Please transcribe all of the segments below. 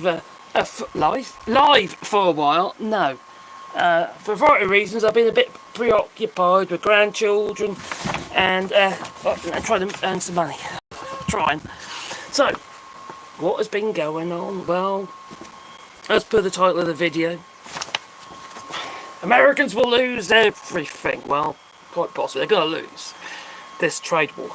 live for a while. No, for a variety of reasons. I've been a bit preoccupied with grandchildren and trying to earn some money. Trying. So, what has been going on? Well, as per the title of the video, Americans will lose everything. Well, quite possibly they're going to lose this trade war.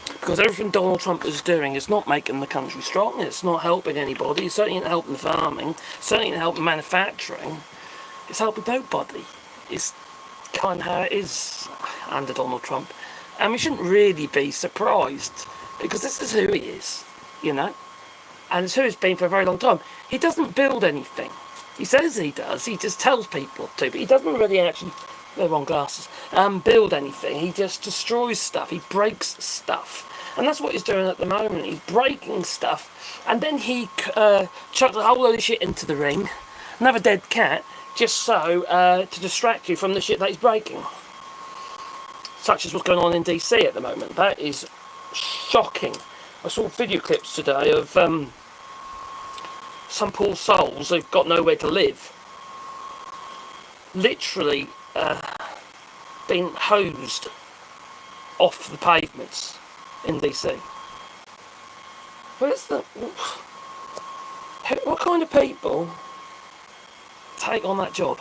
Because everything Donald Trump is doing is not making the country strong, it's not helping anybody, it's certainly not helping farming, it's certainly not helping manufacturing, it's helping nobody. It's kind of how it is under Donald Trump. And we shouldn't really be surprised, because this is who he is, you know? And it's who he's been for a very long time. He doesn't build anything. He says he does, he just tells people to, but he doesn't really actually, they're wrong glasses, build anything. He just destroys stuff, he breaks stuff. And that's what he's doing at the moment. He's breaking stuff, and then he chucks a whole load of shit into the ring, another dead cat, just so to distract you from the shit that he's breaking. Such as what's going on in DC at the moment. That is shocking. I saw video clips today of some poor souls who've got nowhere to live, literally being hosed off the pavements in DC. What kind of people take on that job,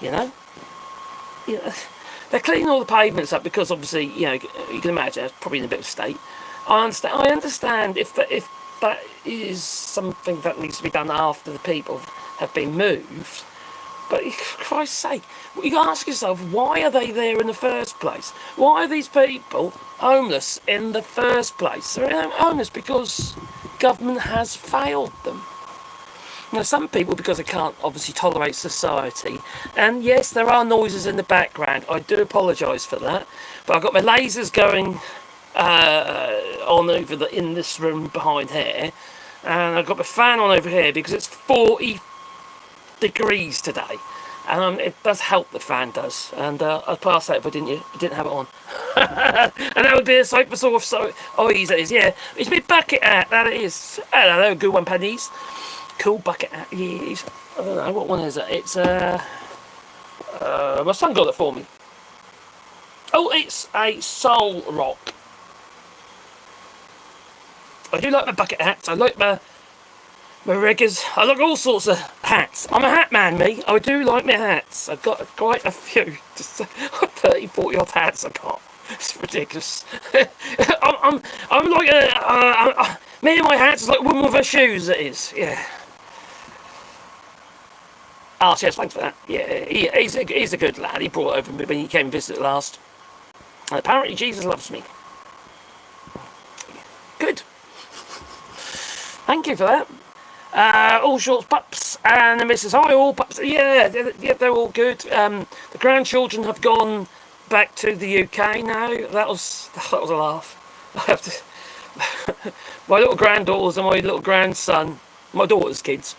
you know? They're cleaning all the pavements up because obviously, you know, you can imagine it's probably in a bit of a state. I understand if that is something that needs to be done after the people have been moved. But for Christ's sake, you got to ask yourself, why are they there in the first place? Why are these people homeless in the first place? They're homeless because government has failed them. Now, some people, because they can't obviously tolerate society, and yes, there are noises in the background. I do apologise for that, but I've got my lasers going on over in this room behind here, and I've got my fan on over here because it's 40 degrees today, and it does help, the fan does, and I'd pass that if I didn't have it on. And that would be a sight for sore eyes, that is. Yeah, it's my bucket hat, that it is. Hello, good one, pennies. Cool bucket hat, yes. I don't know, what one is it? It's my son got it for me. Oh, it's a Soul Rock. I do like my bucket hats, I like my riggers, I like all sorts of hats. I'm a hat man, me. I do like my hats. I've got quite a few, just 30, 40 odd hats I've got. It's ridiculous. I'm like me and my hats is like a woman with her shoes, it is, yeah. Ah, yes, thanks for that. Yeah, he's a good lad. He brought it over me when he came and visited last. And apparently Jesus loves me. Good. Thank you for that. AllShorts pups and the missus. Hi, all pups. Yeah, they're all good. The grandchildren have gone back to the UK now. That was a laugh. I have to. My little granddaughters and my little grandson, my daughter's kids.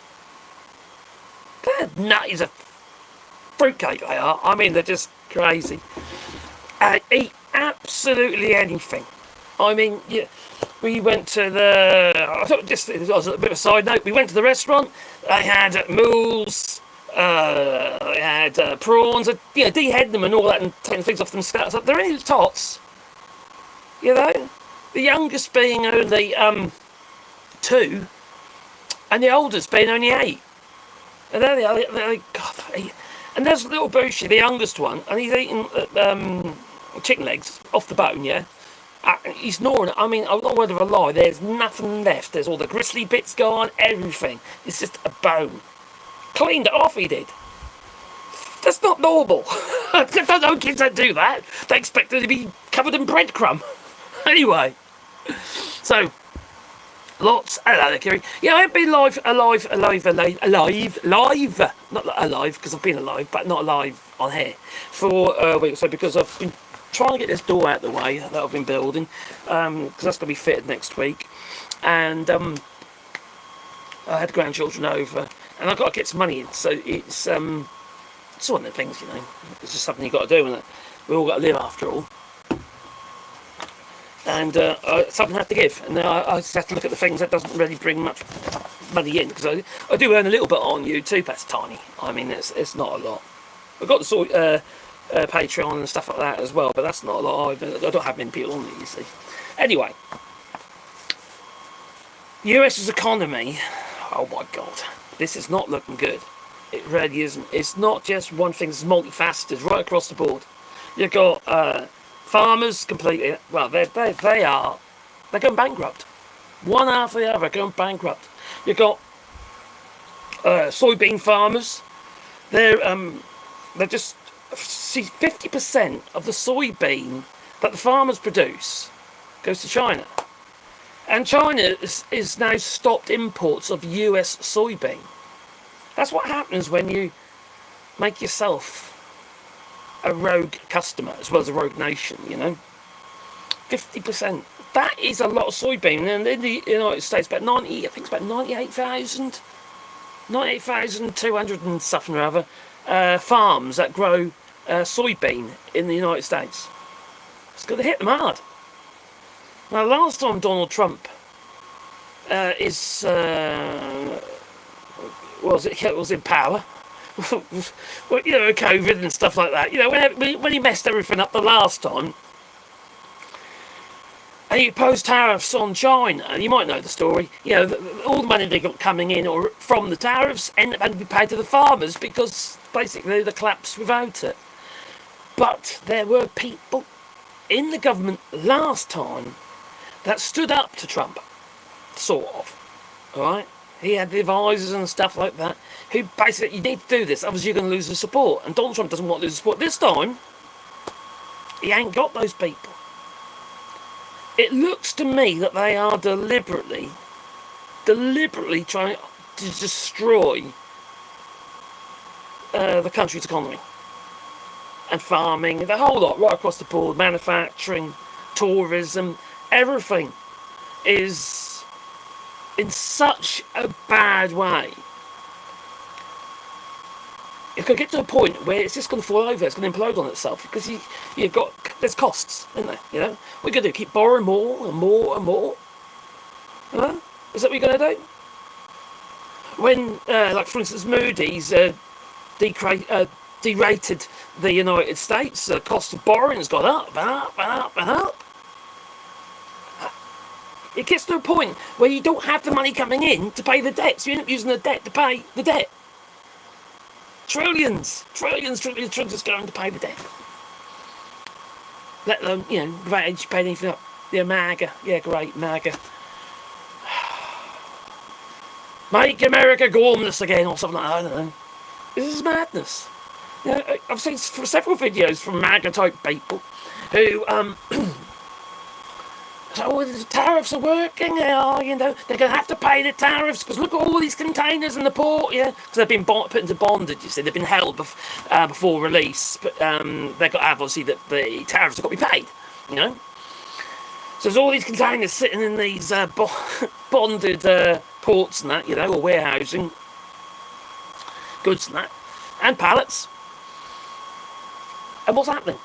They're nutties of fruitcake, they are. I mean, they're just crazy. Eat absolutely anything. I mean, yeah. We went to I thought it was a bit of a side note. We went to the restaurant. They had mules. They had prawns. Dehead them and all that, and taking things off them scales. They're only tots. You know, the youngest being only 2, and the oldest being only 8. And there they are. God, and there's little Bushy, the youngest one, and he's eating chicken legs off the bone. Yeah. He's gnawing. I mean, I'm not word of a lie. There's nothing left. There's all the gristly bits gone. Everything. It's just a bone. Cleaned it off. He did. That's not normal. No kids don't do that. They expect it to be covered in breadcrumb. Anyway, so lots. Hello, Kiri. Yeah, I've been alive. Not alive because I've been alive, but not alive on here for a week or so because I've been trying to get this door out of the way that I've been building, because that's going to be fitted next week, and I had grandchildren over, and I've got to get some money in, so it's one of the things, you know, it's just something you've got to do, and we all got to live after all, and something I have to give, and I just have to look at the things that doesn't really bring much money in, because I do earn a little bit on YouTube. That's tiny. I mean, it's not a lot. I've got the sort Patreon and stuff like that as well, but that's not a lot either. I don't have many people on it, you see. Anyway, US's economy, oh my god, this is not looking good. It really isn't. It's not just one thing, it's multifaceted right across the board. You've got farmers completely, well, they're going bankrupt. One after the other going bankrupt. You've got soybean farmers. They're just, see, 50% of the soybean that the farmers produce goes to China. And China is now stopped imports of US soybean. That's what happens when you make yourself a rogue customer as well as a rogue nation, you know. 50%. That is a lot of soybean. And in the United States, about 90, I think it's about 98,200 and something or other farms that grow soybean in the United States. It's going to hit them hard. Now, last time Donald Trump was in power, well, you know, COVID and stuff like that. You know, when he messed everything up the last time, and he imposed tariffs on China. You might know the story. You know, all the money they got coming in or from the tariffs ended up having to be paid to the farmers because basically they collapsed without it. But there were people in the government last time that stood up to Trump, sort of. All right, he had the advisors and stuff like that who basically, you need to do this, otherwise you're going to lose the support. And Donald Trump doesn't want to lose the support this time. He ain't got those people. It looks to me that they are deliberately trying to destroy the country's economy and farming, the whole lot, right across the board, manufacturing, tourism, everything is in such a bad way. It's going to get to a point where it's just going to fall over, it's going to implode on itself, because there's costs, isn't there? You know, we're going to keep borrowing more and more and more. You know? Is that what we're going to do? When, like for instance, Moody's derated the United States, the cost of borrowing has gone up and up and up and up. It gets to a point where you don't have the money coming in to pay the debt, so you end up using the debt to pay the debt. Trillions going to pay the debt. Let alone, you know, without actually paying anything up. Yeah, MAGA. Yeah, great, MAGA. Make America gormless again, or something like that, I don't know. This is madness. You know, I've seen several videos from MAGA type people who, so the tariffs are working, they are, you know, they're going to have to pay the tariffs because look at all these containers in the port, yeah, because they've been put into bondage, you see, they've been held before release, but they've got to have, obviously, the tariffs have got to be paid, you know. So there's all these containers sitting in these bonded ports and that, you know, or warehousing goods and that, and pallets. And what's happening?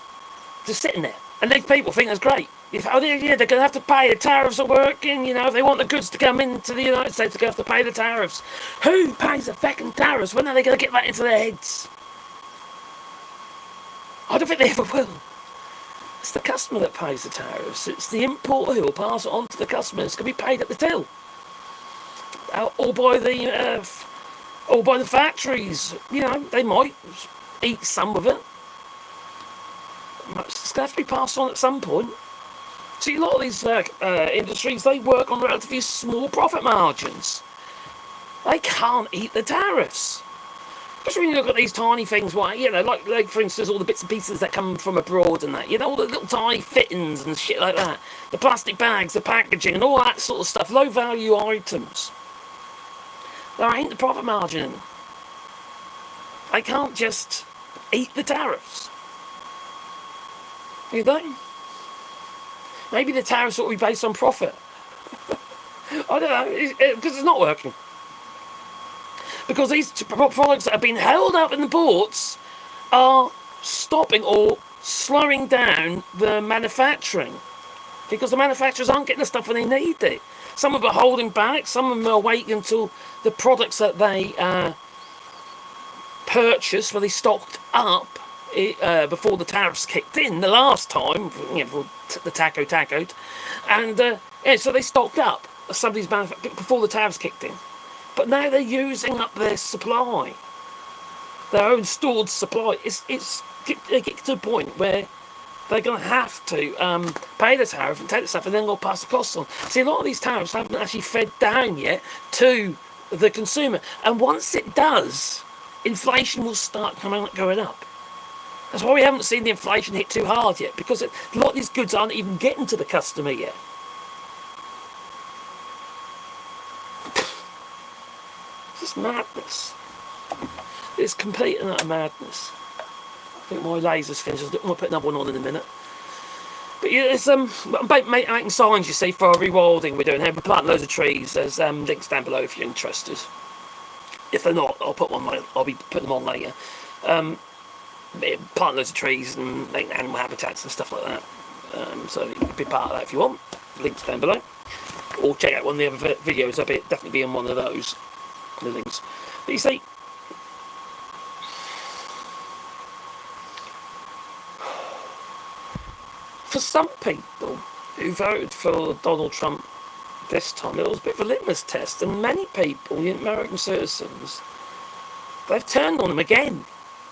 Just sitting there. And these people think that's great. Oh, yeah, they're going to have to pay. The tariffs are working, you know. If they want the goods to come into the United States, they're going to have to pay the tariffs. Who pays the fucking tariffs? When are they going to get that into their heads? I don't think they ever will. It's the customer that pays the tariffs. It's the importer who will pass it on to the customer. It's going to be paid at the till. Or by the factories. You know, they might eat some of it. It's going to have to be passed on at some point. See, a lot of these industries, they work on relatively small profit margins. They can't eat the tariffs. Especially when you look at these tiny things, you know, like for instance, all the bits and pieces that come from abroad and that, you know, all the little tiny fittings and shit like that. The plastic bags, the packaging and all that sort of stuff, low value items. There ain't the profit margin in them. They can't just eat the tariffs. You know? Maybe the tariffs ought to be based on profit. I don't know, because it's not working. Because these products that have been held up in the ports are stopping or slowing down the manufacturing. Because the manufacturers aren't getting the stuff when they need it. Some of them are holding back. Some of them are waiting until the products that they purchased, where they stocked up before the tariffs kicked in the last time, before the tacoed, and so they stocked up somebody's before the tariffs kicked in. But now they're using up their supply, their own stored supply. It gets to the point where they're going to have to pay the tariff and take the stuff, and then they'll pass the costs on. See, a lot of these tariffs haven't actually fed down yet to the consumer, and once it does, inflation will start going up. That's why we haven't seen the inflation hit too hard yet, because a lot of these goods aren't even getting to the customer yet. It's just madness. It's complete and utter madness. I think my laser's finished. I'm going to put another one on in a minute. But yeah, it's making signs, you see, for our rewilding we're doing here. We're planting loads of trees. There's links down below if you're interested. If they're not, I'll put one. I'll be putting them on later. Plant loads of trees and making animal habitats and stuff like that. So you can be part of that if you want. Links down below. Or check out one of the other videos. I'll definitely be on one of those. The links. But you see, for some people who voted for Donald Trump this time, it was a bit of a litmus test, and many people, American citizens, they've turned on him again.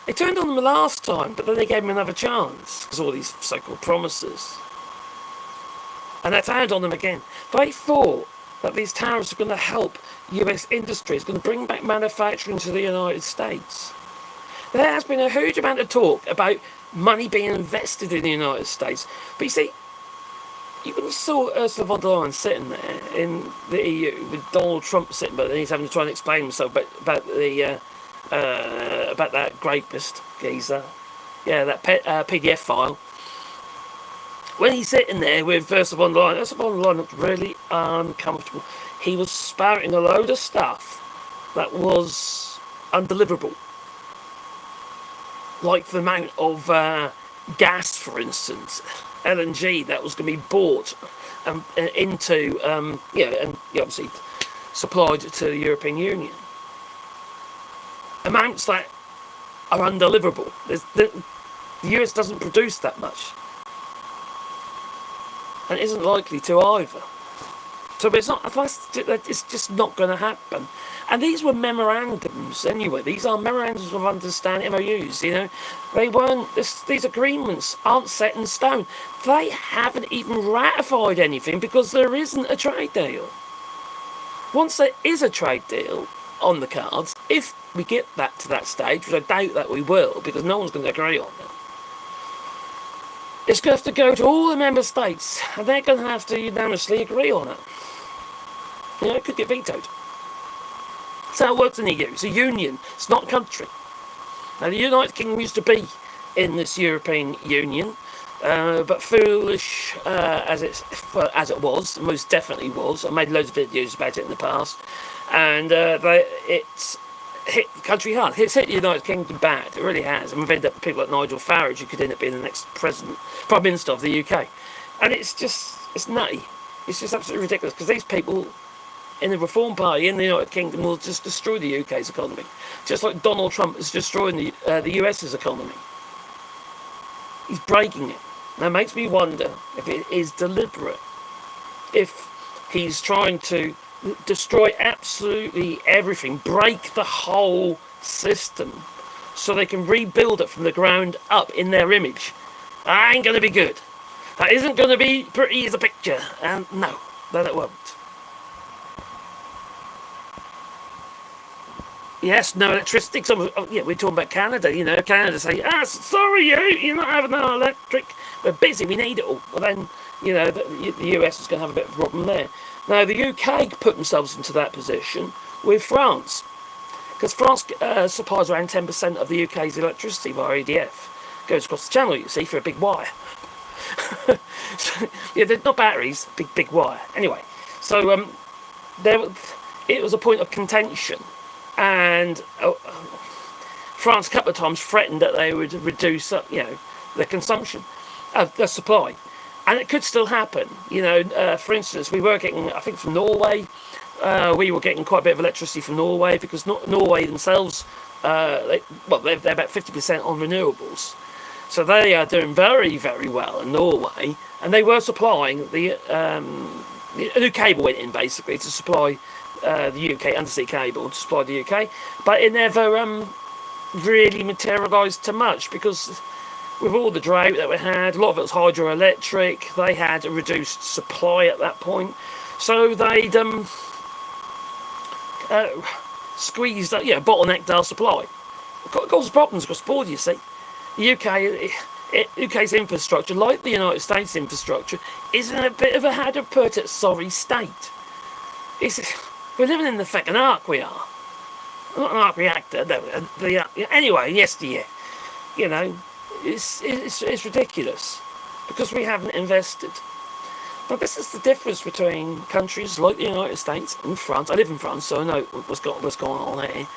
They turned on him the last time, but then they gave him another chance because all these so-called promises, and they turned on him again. They thought that these tariffs are going to help US industry, it's going to bring back manufacturing to the United States. There has been a huge amount of talk about money being invested in the United States. But you see, when you saw Ursula von der Leyen sitting there in the EU with Donald Trump sitting there, and he's having to try and explain himself about that rapist geezer, that PDF file. When he's sitting there with Ursula von der Leyen looked really uncomfortable. He was spouting a load of stuff that was undeliverable. Like the amount of gas, for instance, LNG that was going to be bought into, and obviously supplied to the European Union. Amounts that are undeliverable. The US doesn't produce that much, and isn't likely to either. So it's just not going to happen. And these were memorandums anyway. These are memorandums of understanding, MOUs, They weren't, these agreements aren't set in stone. They haven't even ratified anything because there isn't a trade deal. Once there is a trade deal on the cards, if we get that to that stage, which I doubt that we will, because no one's going to agree on it, it's going to have to go to all the member states, and they're going to have to unanimously agree on it. It could get vetoed. That's how it works in the EU. It's a union. It's not a country. Now, the United Kingdom used to be in this European Union, but foolish as it was, most definitely was. I made loads of videos about it in the past, and it's hit the country hard. It's hit the United Kingdom bad. It really has. And we've ended up with people like Nigel Farage, who could end up being the next Prime Minister of the UK. And it's nutty. It's just absolutely ridiculous, because these people in the Reform Party in the United Kingdom will just destroy the UK's economy, just like Donald Trump is destroying the US's economy. He's breaking it. That makes me wonder if it is deliberate, if he's trying to destroy absolutely everything, break the whole system, so they can rebuild it from the ground up in their image. That ain't going to be good. That isn't going to be pretty as a picture. And no, that it won't. Yes, no electricity. We're talking about Canada. Canada say, sorry, you're not having no electric. We're busy. We need it all. Well, then, the US is going to have a bit of a problem there. Now, the UK put themselves into that position with France, because France supplies around 10% of the UK's electricity via EDF. Goes across the channel, you see, for a big wire. They're not batteries, big wire. Anyway, so it was a point of contention. And France a couple of times threatened that they would reduce, their consumption, their supply. And it could still happen. For instance, we were getting, I think from Norway, we were getting quite a bit of electricity from Norway because Norway themselves, they're about 50% on renewables. So they are doing very, very well in Norway. And they were supplying a new cable went in basically to supply the UK, undersea cable to supply the UK. But it never really materialised too much because with all the drought that we had, a lot of it was hydroelectric. They had a reduced supply at that point, so they'd squeezed, bottlenecked our supply. It causes problems across the board. You see, the UK's infrastructure, like the United States infrastructure, is in a bit of a how to put it, sorry state. We're living in the fucking ark. We are not an arc reactor. Anyway, yesteryear, It's ridiculous because we haven't invested. Now, this is the difference between countries like the United States and France. I live in France, so I know what's going on here.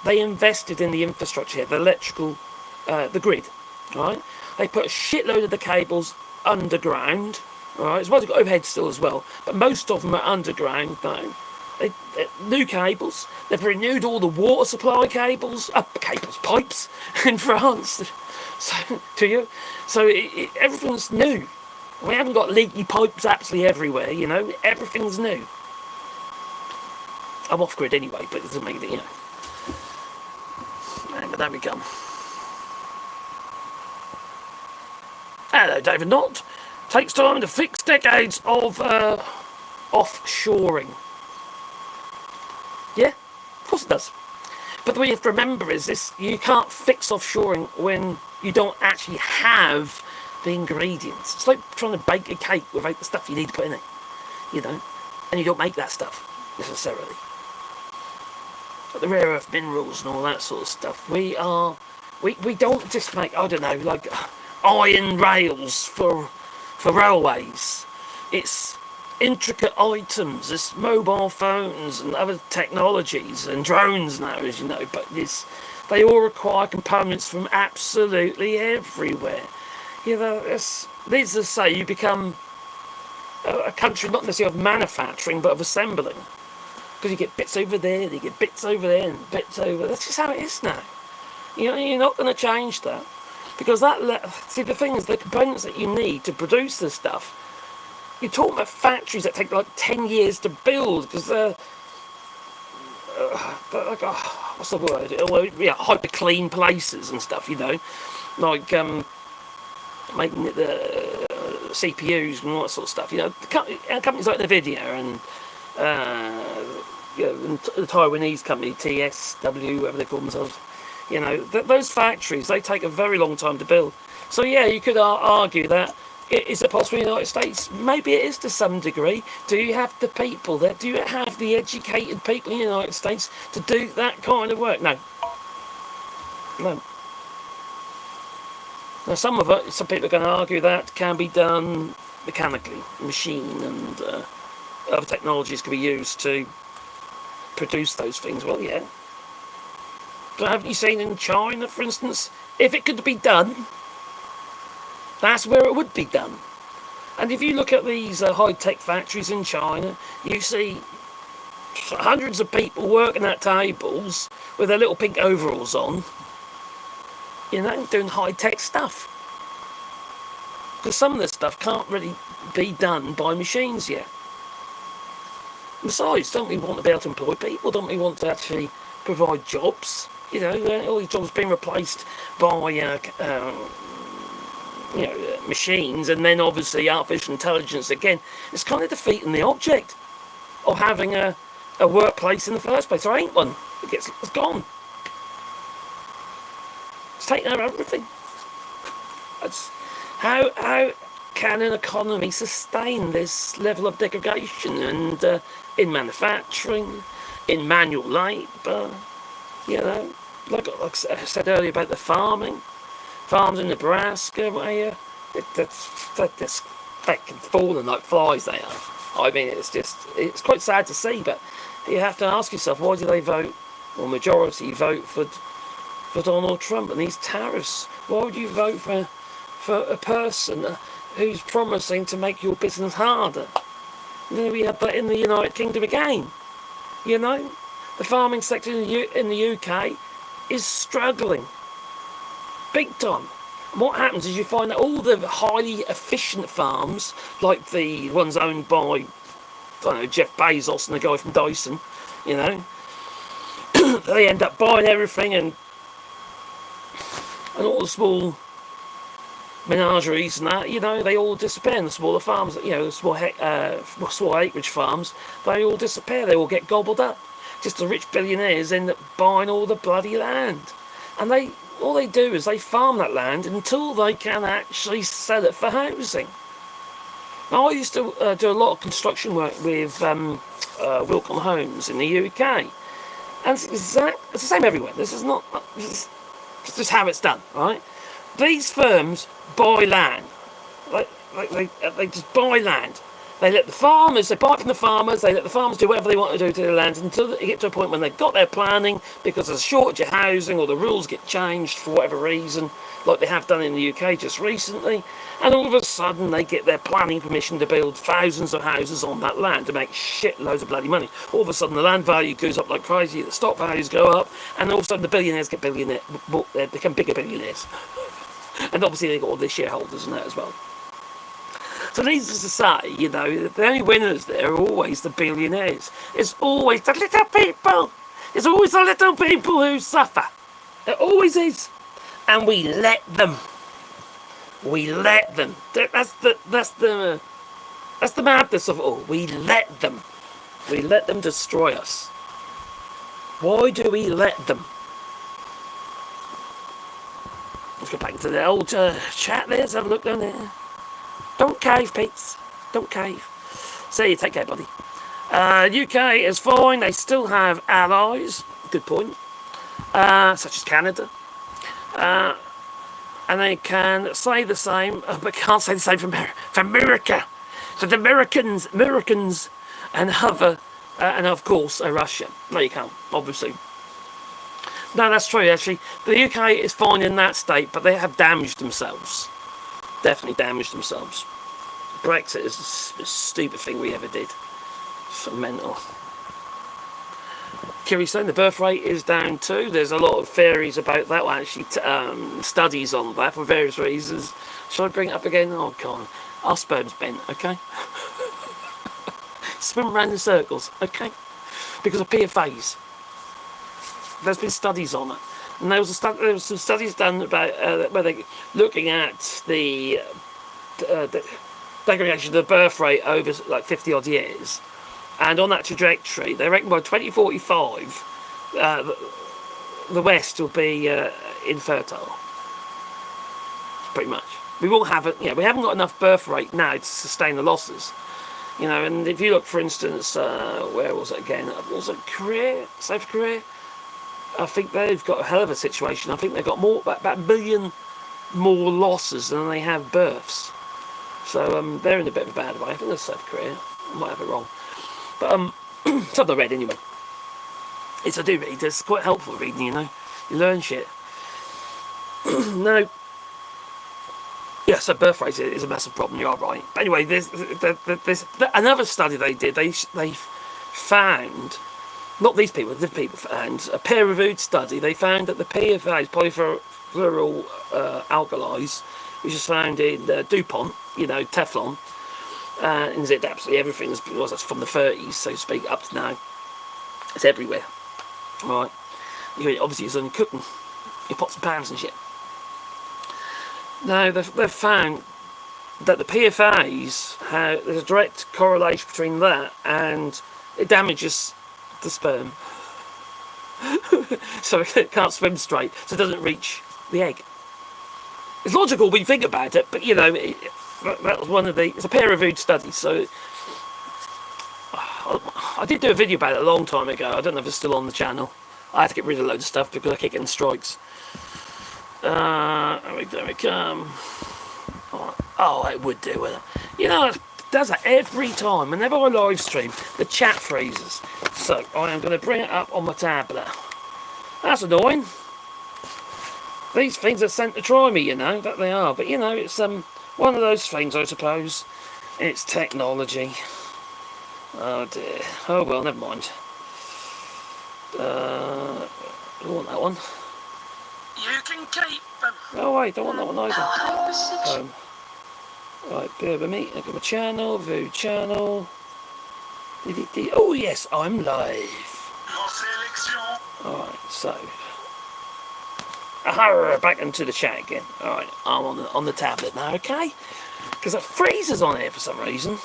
They invested in the infrastructure here, the electrical, the grid, right? They put a shitload of the cables underground, right? As well as got overhead still as well, but most of them are underground now. New cables. They've renewed all the water supply pipes in France. So everything's new. We haven't got leaky pipes absolutely everywhere. Everything's new. I'm off grid anyway, but it doesn't make it. But there we go. Hello, David Knott. Takes time to fix decades of offshoring. Yeah, of course it does. But what you have to remember is this: you can't fix offshoring when you don't actually have the ingredients. It's like trying to bake a cake without the stuff you need to put in it, and you don't make that stuff necessarily. Like the rare earth minerals and all that sort of stuff. We don't just make, I don't know, like iron rails for railways. It's intricate items, it's mobile phones and other technologies and drones now, as you know, but they all require components from absolutely everywhere. Needless to say, you become a country not necessarily of manufacturing but of assembling, because you get bits over there, you get bits over there and bits over. That's just how it is now. You're not going to change that, because the thing is, the components that you need to produce this stuff, you're talking about factories that take like 10 years to build, because they're like, what's the word? Hyper clean places and stuff, like making the CPUs and all that sort of stuff. Companies like NVIDIA and the Taiwanese company TSW, whatever they call themselves. Those factories, they take a very long time to build. So yeah, you could argue that. Is it possible in the United States? Maybe it is to some degree. Do you have the people there? Do you have the educated people in the United States to do that kind of work? No. Now, some people are going to argue that can be done mechanically, machine, and other technologies can be used to produce those things. Well, yeah. But haven't you seen in China, for instance, if it could be done, that's where it would be done. And if you look at these high-tech factories in China, you see hundreds of people working at tables with their little pink overalls on, doing high-tech stuff. Because some of this stuff can't really be done by machines yet. Besides, don't we want to be able to employ people? Don't we want to actually provide jobs? All these jobs being replaced by machines, and then obviously artificial intelligence again. It's kind of defeating the object of having a workplace in the first place. There ain't one. It's gone. It's taken over everything. How can an economy sustain this level of degradation? And in manufacturing, in manual labour, like I said earlier about the farms in Nebraska, where that's fucking falling like flies they are. I mean, it's quite sad to see, but you have to ask yourself, why do they vote, or majority vote for Donald Trump and these tariffs? Why would you vote for a person who's promising to make your business harder. And then we have that in the United Kingdom again. You know, the farming sector in the UK is struggling big time. And what happens is you find that all the highly efficient farms, like the ones owned by, I don't know, Jeff Bezos and the guy from Dyson, you know, they end up buying everything, and all the small menageries and that, you know, they all disappear. And the smaller farms, you know, the small acreage farms, they all disappear. They all get gobbled up. Just the rich billionaires end up buying all the bloody land, and all they do is they farm that land until they can actually sell it for housing. Now, I used to do a lot of construction work with Wilcom Homes in the UK, and it's the same everywhere. This is just how it's done, right? These firms buy land. They just buy land. They buy it from the farmers, they let the farmers do whatever they want to do to the land until they get to a point when they've got their planning, because there's a shortage of housing or the rules get changed for whatever reason, like they have done in the UK just recently, and all of a sudden they get their planning permission to build thousands of houses on that land to make shitloads of bloody money. All of a sudden the land value goes up like crazy, the stock values go up, and all of a sudden the billionaires they become bigger billionaires. And obviously they got all their shareholders and that as well. So needless to say, you know, the only winners there are always the billionaires. It's always the little people. It's always the little people who suffer. It always is. And we let them. We let them. That's the madness of it all. We let them. We let them destroy us. Why do we let them? Let's go back to the old chat there. Let's have a look down there. Don't cave, Pete's. Don't cave. See you. Take care, buddy. UK is fine. They still have allies. Good point. Such as Canada. And they can say the same, but can't say the same for America. So the Americans and other, and of course, Russia. No, you can't, obviously. No, that's true, actually. The UK is fine in that state, but they have damaged themselves. Definitely damaged themselves. Brexit is the stupid thing we ever did. So mental. Kiri's saying the birth rate is down too. There's a lot of theories about that. Well, actually, studies on that for various reasons. Shall I bring it up again? Oh, God. Our sperm's bent, okay? Spin around in circles, okay? Because of PFAs. There's been studies on it. And there was some studies done about where they're looking at the degradation of the birth rate over like 50 odd years, and on that trajectory, they reckon by 2045, the West will be infertile. Pretty much, we will have it. We haven't got enough birth rate now to sustain the losses. And if you look, for instance, where was it again? Was it Korea? South Korea? I think they've got a hell of a situation. I think they've got about 1 million more losses than they have births. So they're in a bit of a bad way. I think that's South Korea. I might have it wrong. But something I read anyway. I do read. It's quite helpful reading, You learn shit. No. Yeah, so birth rate is a massive problem. You are right. But anyway, there's another study they did. They found... Not these people, the people found a peer-reviewed study. They found that the PFAs, polyfluoral alkalis, which is found in DuPont, Teflon, and it's absolutely everything. That's from the 30s, so to speak, up to now. It's everywhere, right? Obviously, it's only cooking in pots and pans and shit. Now they've found that the PFAs there's a direct correlation between that and it damages the sperm, so it can't swim straight, so it doesn't reach the egg. It's logical when you think about it, but that was one of it's a peer-reviewed study. So I did do a video about it a long time ago. I don't know if it's still on the channel. I had to get rid of loads of stuff because I keep getting strikes. There we come. Oh, it would do with it. It does that every time. Whenever I live stream, the chat freezes. So I am going to bring it up on my tablet. That's annoying. These things are sent to try me, that they are. But it's One of those things, I suppose. It's technology. Oh dear. Oh well, never mind. I want that one. You can keep them. Oh wait, don't want that one either. Right, bear with me. I've got my channel, view channel. Oh yes, I'm live. Alright, so. Back into the chat again. Alright, I'm on the tablet now, okay? Because it freezes on here for some reason.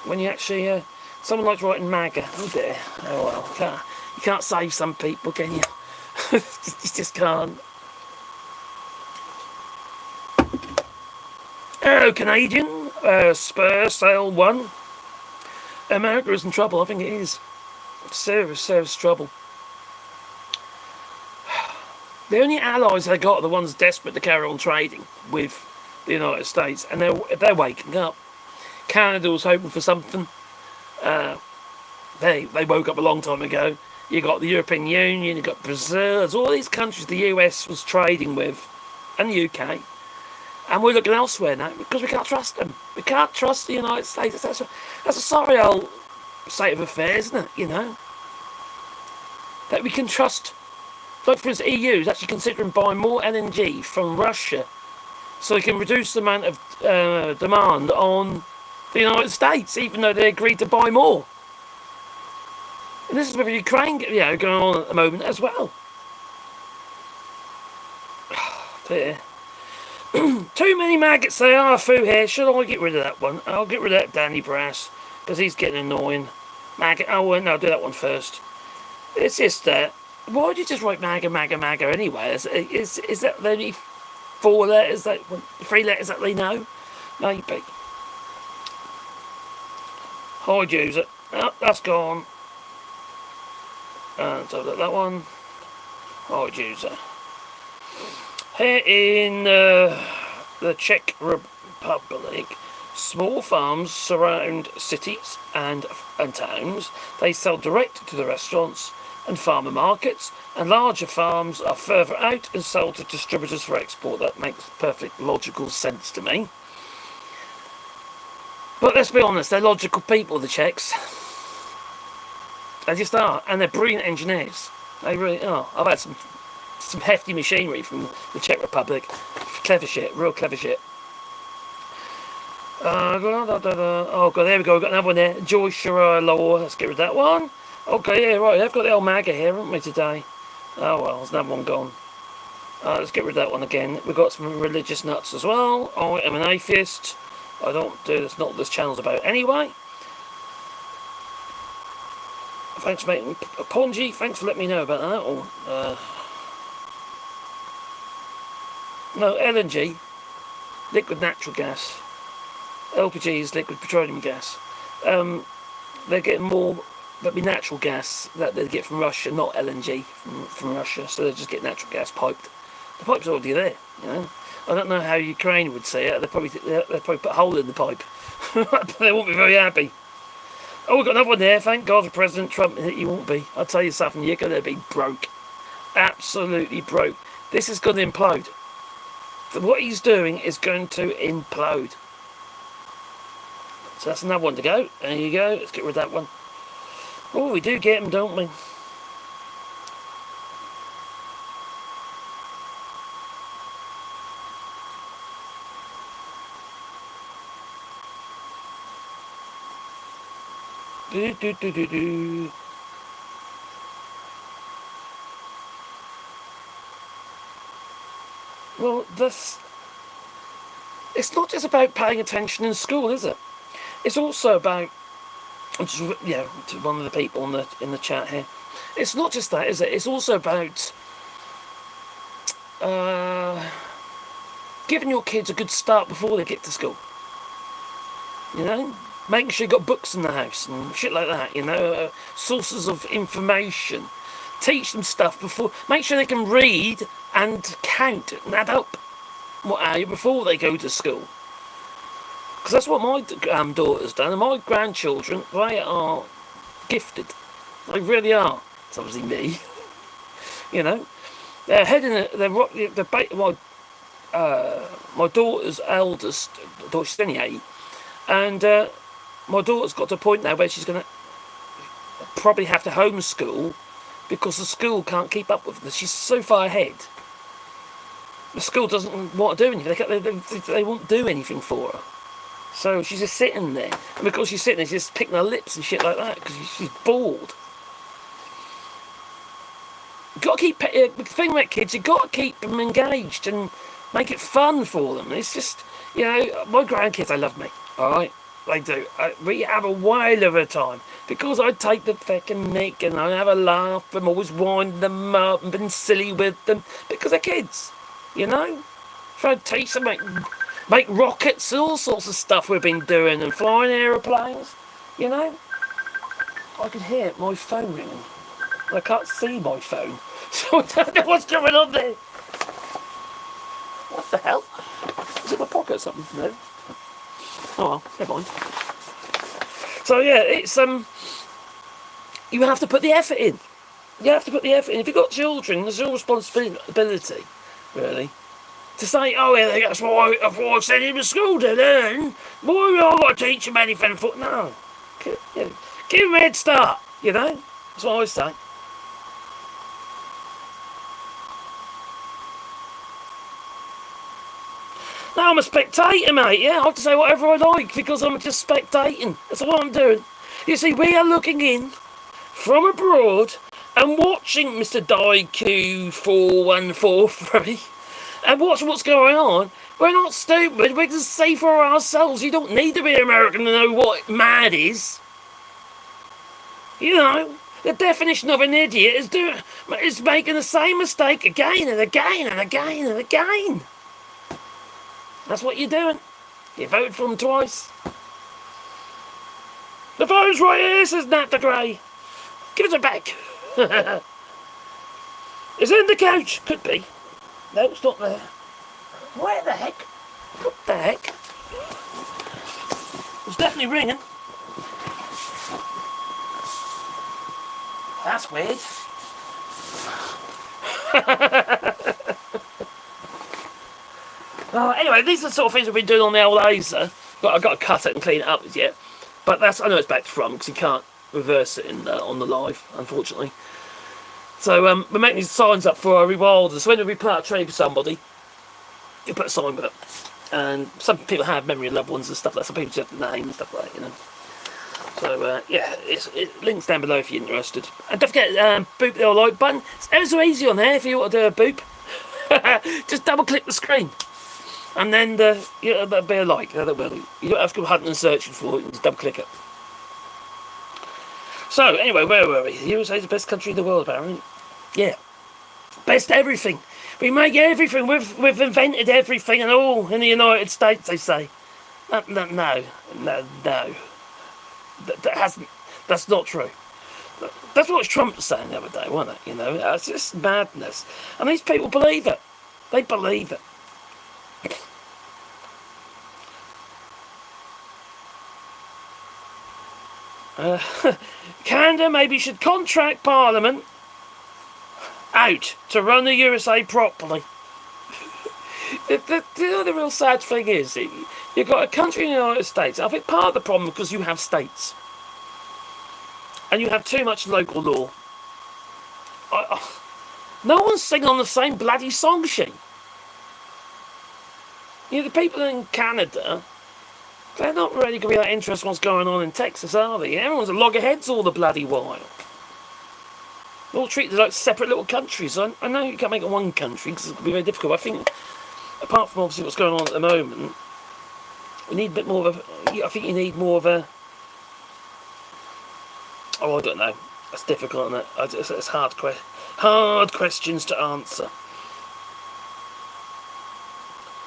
When you actually, someone likes writing MAGA. Oh dear. Oh well, you can't save some people, can you? You just can't. Oh, Canadian, Spurs, Sale 1. America is in trouble, I think it is. Serious trouble. The only allies they got are the ones desperate to carry on trading with the United States, and they're waking up. Canada was hoping for something. They woke up a long time ago. You got the European Union, you got Brazil, there's all these countries the US was trading with, and the UK. And we're looking elsewhere now because we can't trust them. We can't trust the United States. That's a sorry old state of affairs, isn't it? You know, that we can trust. Like for instance, EU is actually considering buying more LNG from Russia, so they can reduce the amount of demand on the United States, even though they agreed to buy more. And this is with Ukraine, going on at the moment as well. Dear. Too many maggots they are through here. Should I get rid of that one? I'll get rid of that Danny Brass, because he's getting annoying. Maggot. Oh, well, no, I'll do that one first. It's just that. Why would you just write MAGA anyway? Is that the only 4 letters, 3 letters that they know? Maybe. Hide user. Oh, that's gone. And so that one. Hide user. Here in the Czech Republic, small farms surround cities and towns. They sell direct to the restaurants and farmer markets, and larger farms are further out and sell to distributors for export. That makes perfect logical sense to me. But let's be honest, they're logical people, the Czechs. They just are, and they're brilliant engineers. They really are. I've had some hefty machinery from the Czech Republic. Clever shit, real clever shit. Oh god, there we go, we've got another one there. Joy Shirai Law, let's get rid of that one. Okay, yeah, right, they've got the old MAGA here, haven't we, today? Oh well, there's another one gone. Let's get rid of that one again. We've got some religious nuts as well. I am an atheist. I don't do this, not what this channel's about anyway. Thanks for making Ponji, thanks for letting me know about that. Or, no, LNG, liquid natural gas. LPG is liquid petroleum gas. They're getting more. That'd be natural gas that they get from Russia, not LNG from Russia. So they just get natural gas piped. The pipe's already there, you know. I don't know how Ukraine would see it. They'll probably put a hole in the pipe. They won't be very happy. Oh, we've got another one there. Thank God for President Trump. You won't be. I'll tell you something. You're going to be broke. Absolutely broke. This is going to implode. What he's doing is going to implode. So that's another one to go. There you go. Let's get rid of that one. Oh, we do get them, don't we? Do. Well, it's not just about paying attention in school, is it? It's also about, to one of the people in the chat here, it's not just that, is it? It's also about giving your kids a good start before they get to school. You know, making sure you've got books in the house and shit like that. You know, sources of information. Teach them stuff before. Make sure they can read and count and add up before they go to school. Because that's what my daughter's done, and my grandchildren, they are gifted. They really are. It's obviously me. You know, they're heading. my daughter's eldest daughter, she's only 8, and my daughter's got to a point now where she's going to probably have to homeschool because the school can't keep up with her. She's so far ahead. The school doesn't want to do anything. They won't do anything for her. So she's just sitting there. And because she's sitting there, she's just picking her lips and shit like that because she's bored. You've got to keep... the thing about kids, you've got to keep them engaged and make it fun for them. It's just, my grandkids, they love me. All right? They do. We have a whale of a time. Because I take the fucking mick and I have a laugh. I'm always winding them up and being silly with them. Because they're kids. Trying to teach them, make rockets and all sorts of stuff we've been doing and flying aeroplanes. I can hear my phone ringing. I can't see my phone. So I don't know what's going on there. What the hell? Is it in my pocket or something? No. Oh well, never mind. So yeah, it's you have to put the effort in. You have to put the effort in. If you've got children, there's your responsibility, really, to say, oh yeah, that's why I sent him to school to learn. Why have I got to teach him anything for? No. Give him a head start, That's what I say. No, I'm a spectator, mate, yeah. I have to say whatever I like because I'm just spectating. That's all I'm doing. You see, we are looking in from abroad and watching Mr. DIQ 4143 and watching what's going on. We're not stupid. We can see for ourselves. You don't need to be American to know what mad is. The definition of an idiot is making the same mistake again and again and again and again. That's what you're doing. You voted for them twice. The phone's right here, says Nat the Grey. Give it back. It's in the couch. Could be. No, it's not there. Where the heck? What the heck? It's definitely ringing. That's weird. Anyway, these are the sort of things we've been doing on the old laser. I've got to cut it and clean it up as yet. But I know it's back to front because you can't reverse it on the live, unfortunately. So we're making these signs up for our rewilders. So when we put out a trade for somebody, you put a sign up. And some people have memory of loved ones and stuff like that. Some people just have the name and stuff like that, So, yeah, it links down below if you're interested. And don't forget, boop the old like button. It's ever so easy on there if you want to do a boop. Just double click the screen. And then that'll be a like. You don't have to go hunting and searching for it. Just double click it. So, anyway, where were we? The USA is the best country in the world, apparently. Yeah. Best everything. We make everything. We've invented everything and all in the United States, they say. No. That's not true. That's what Trump was saying the other day, wasn't it? It's just madness. And these people believe it. They believe it. Canada maybe should contract Parliament out to run the USA properly. The real sad thing is, you've got a country in the United States. I think part of the problem is because you have states. And you have too much local law. No one's singing on the same bloody song sheet. The people in Canada, they're not really going to be that interested in what's going on in Texas, are they? Everyone's a loggerheads all the bloody while. They're all treated like separate little countries. I know you can't make it one country because it's going to be very difficult. I think, apart from obviously what's going on at the moment, we need a bit more of a... I think you need more of a... Oh, I don't know. That's difficult, isn't it? It's hard questions to answer.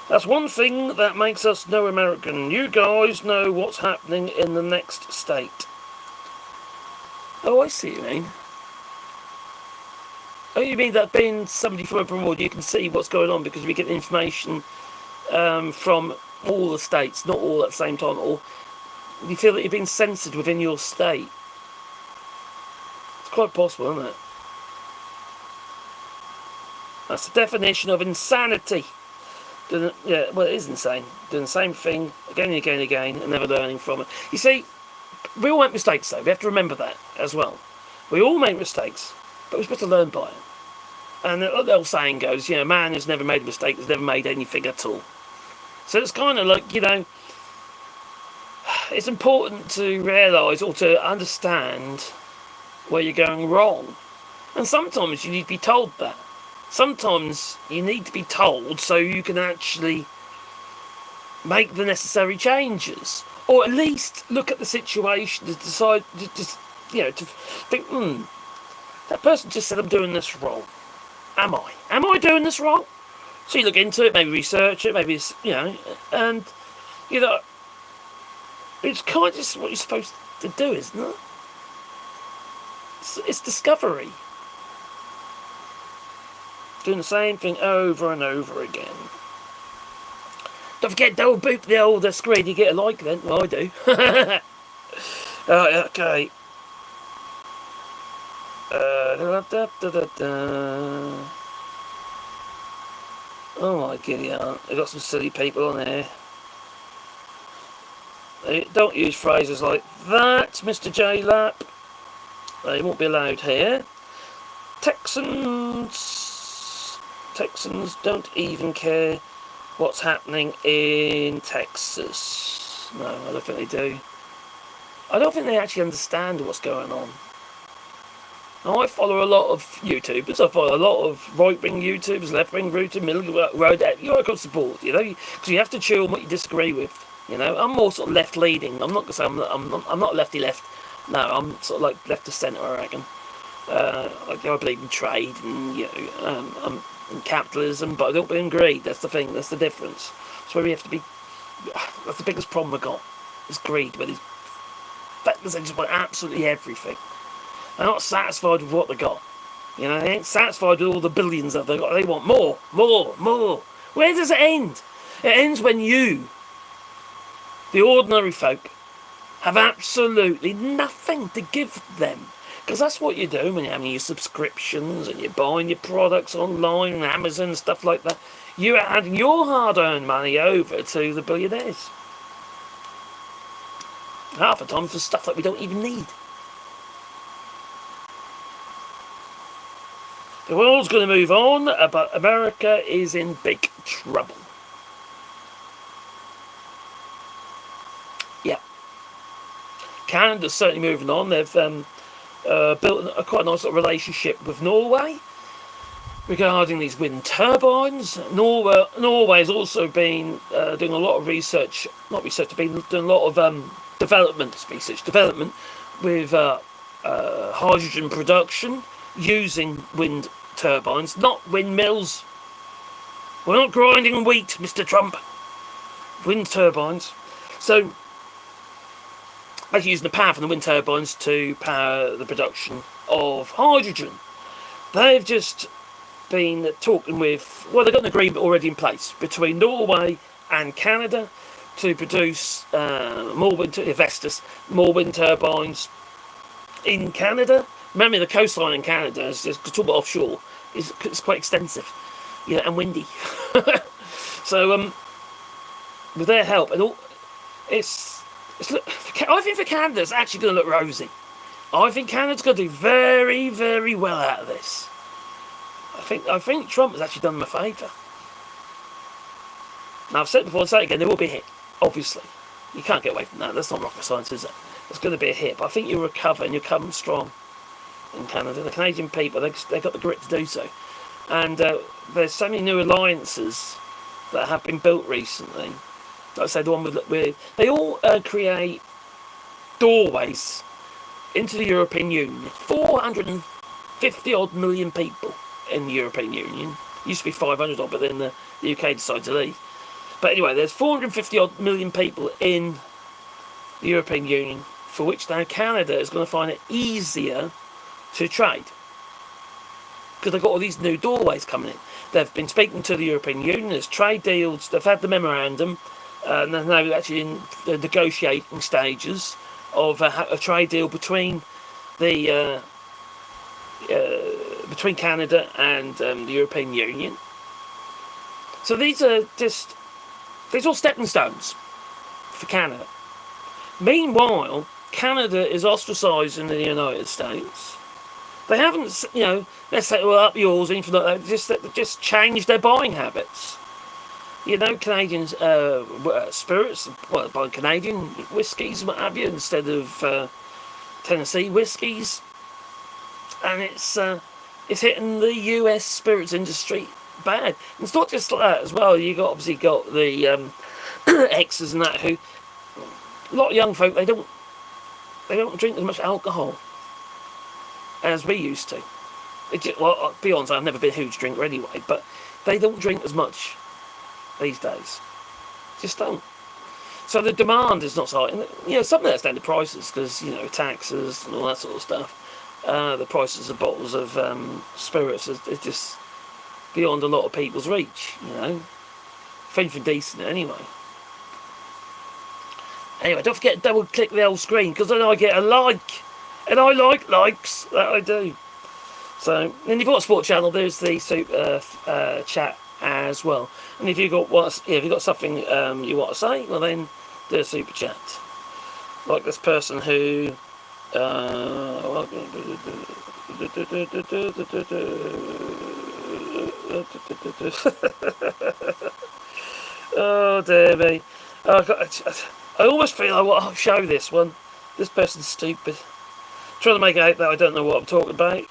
That's one thing that makes us no American. You guys know what's happening in the next state. Oh, I see what you mean. Oh, you mean that being somebody from abroad, you can see what's going on because we get information from all the states, not all at the same time, or you feel that you're being censored within your state. It's quite possible, isn't it? That's the definition of insanity. Yeah, well, it is insane. Doing the same thing again and again and again and never learning from it. You see, we all make mistakes, though. We have to remember that as well. We all make mistakes, but we're supposed to learn by it. And the old saying goes, man has never made a mistake, has never made anything at all. So it's kind of like, it's important to realise or to understand where you're going wrong. And sometimes you need to be told that. Sometimes you need to be told so you can actually make the necessary changes. Or at least look at the situation to decide, to think, that person just said I'm doing this wrong. Am I? Am I doing this wrong? So you look into it, maybe research it, maybe it's, and, it's kind of just what you're supposed to do, isn't it? It's discovery. Doing the same thing over and over again. Don't forget, don't boop the old screen. You get a like then. Well, I do. Alright, okay. Oh my giddy aunt. I've got some silly people on here. Don't use phrases like that, Mr. J-Lap. They won't be allowed here. Texans don't even care what's happening in Texas. No, I don't think they do. I don't think they actually understand what's going on. Now, I follow a lot of YouTubers. I follow a lot of right-wing YouTubers, left-wing YouTubers, middle road. You're across the board, because you have to chew on what you disagree with. I'm more sort of left-leaning. I'm not going to say I'm not lefty-left. No, I'm sort of like left to centre, I reckon. I believe in trade and in capitalism, but I don't believe in greed. That's the thing. That's the difference. That's where we have to be. That's the biggest problem we've got. Is greed, where these factors they just want absolutely everything. They're not satisfied with what they got. They ain't satisfied with all the billions that they got. They want more, more, more. Where does it end? It ends when you, the ordinary folk, have absolutely nothing to give them. Because that's what you do when you're having your subscriptions and you're buying your products online and Amazon and stuff like that. You're adding your hard-earned money over to the billionaires. Half the time for stuff that we don't even need. The world's going to move on, but America is in big trouble. Yeah. Canada's certainly moving on. They've built quite a nice little relationship with Norway regarding these wind turbines. Norway has also been doing a lot of research, been doing a lot of research development with hydrogen production using wind turbines, not windmills. We're not grinding wheat, Mr. Trump. Wind turbines. So, actually using the power from the wind turbines to power the production of hydrogen. They've just been talking with, they've got an agreement already in place between Norway and Canada to produce more wind turbines in Canada. Remember, the coastline in Canada is just talk about offshore. It's quite extensive, and windy. So, with their help and all, I think for Canada, it's actually going to look rosy. I think Canada's going to do very, very well out of this. I think Trump has actually done them a favour. Now, I've said it before, I'll say it again, there will be a hit, obviously. You can't get away from that. That's not rocket science, is it? It's going to be a hit, but I think you'll recover and you'll come strong in Canada. The Canadian people, they've got the grit to do so. And there's so many new alliances that have been built recently. Like I say, the one with they all create doorways into the European Union. 450 odd million people in the European Union. Used to be 500 odd, but then the UK decided to leave. But anyway, there's 450 odd million people in the European Union, for which now Canada is going to find it easier to trade. Because they've got all these new doorways coming in. They've been speaking to the European Union, there's trade deals, they've had the memorandum, and they're now actually in the negotiating stages of a trade deal between the between Canada and the European Union. So these are all stepping stones for Canada. Meanwhile, Canada is ostracised in the United States. They haven't, let's say, well, up yours, anything like that. Just changed their buying habits. Canadian spirits, by Canadian whiskies, what have you, instead of Tennessee whiskies, and it's hitting the US spirits industry bad. And it's not just like that as well. You obviously got the exes and that who, a lot of young folk, they don't drink as much alcohol as we used to. Well, I'll be honest, I've never been a huge drinker anyway, but they don't drink as much these days. Just don't. So the demand is not so high. Some of that's down to prices, because, taxes and all that sort of stuff. The prices of bottles of spirits is just beyond a lot of people's reach, If anything decent anyway. Anyway, don't forget to double click the old screen, because then I get a like. And I like likes, that I do. So, and if you've got a sport channel, there's the super chat as well. And if you've got something you want to say, well then there's super chat. Like this person who oh dear me. I almost feel I want to show this one. This person's stupid. Trying to make out that I don't know what I'm talking about.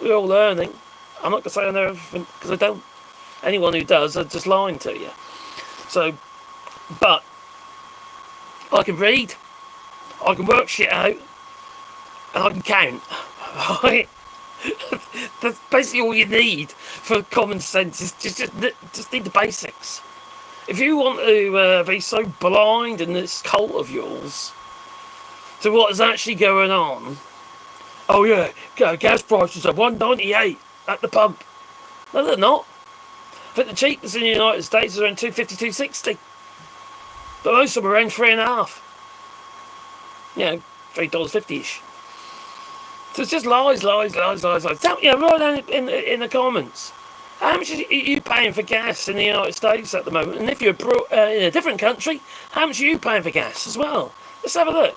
We're all learning. I'm not going to say I know everything, because I don't. Anyone who does are just lying to you. So, but I can read, I can work shit out, and I can count. Right? That's basically all you need for common sense. Is just need the basics. If you want to be so blind in this cult of yours to what is actually going on, oh yeah, gas prices are $1.98 at the pump. No, they're not. I think the cheapest in the United States is around $2.50, $2.60. But most of them are around $3.50. $3.50-ish. So it's just lies. Tell me, right down in the comments. How much are you paying for gas in the United States at the moment? And if you're in a different country, how much are you paying for gas as well? Let's have a look,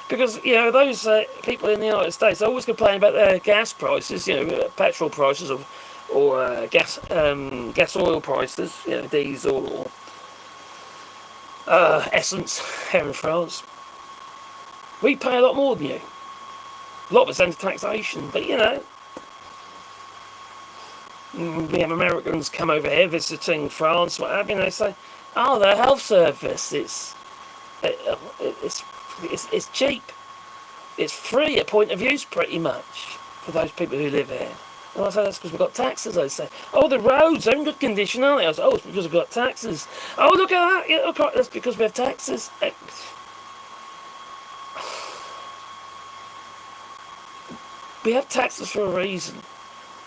Because, those people in the United States always complain about their gas prices, petrol prices or gas oil prices, diesel or essence here in France. We pay a lot more than you. A lot of it's under taxation, but we have Americans come over here visiting France, what have you, and they say, oh, their health service, it's cheap. It's free at point of use, pretty much, for those people who live here. And I say, that's because we've got taxes, I say. Oh, the roads are in good condition, aren't they? I say, oh, it's because we've got taxes. Oh, look at that. Yeah, okay, that's because we have taxes. We have taxes for a reason.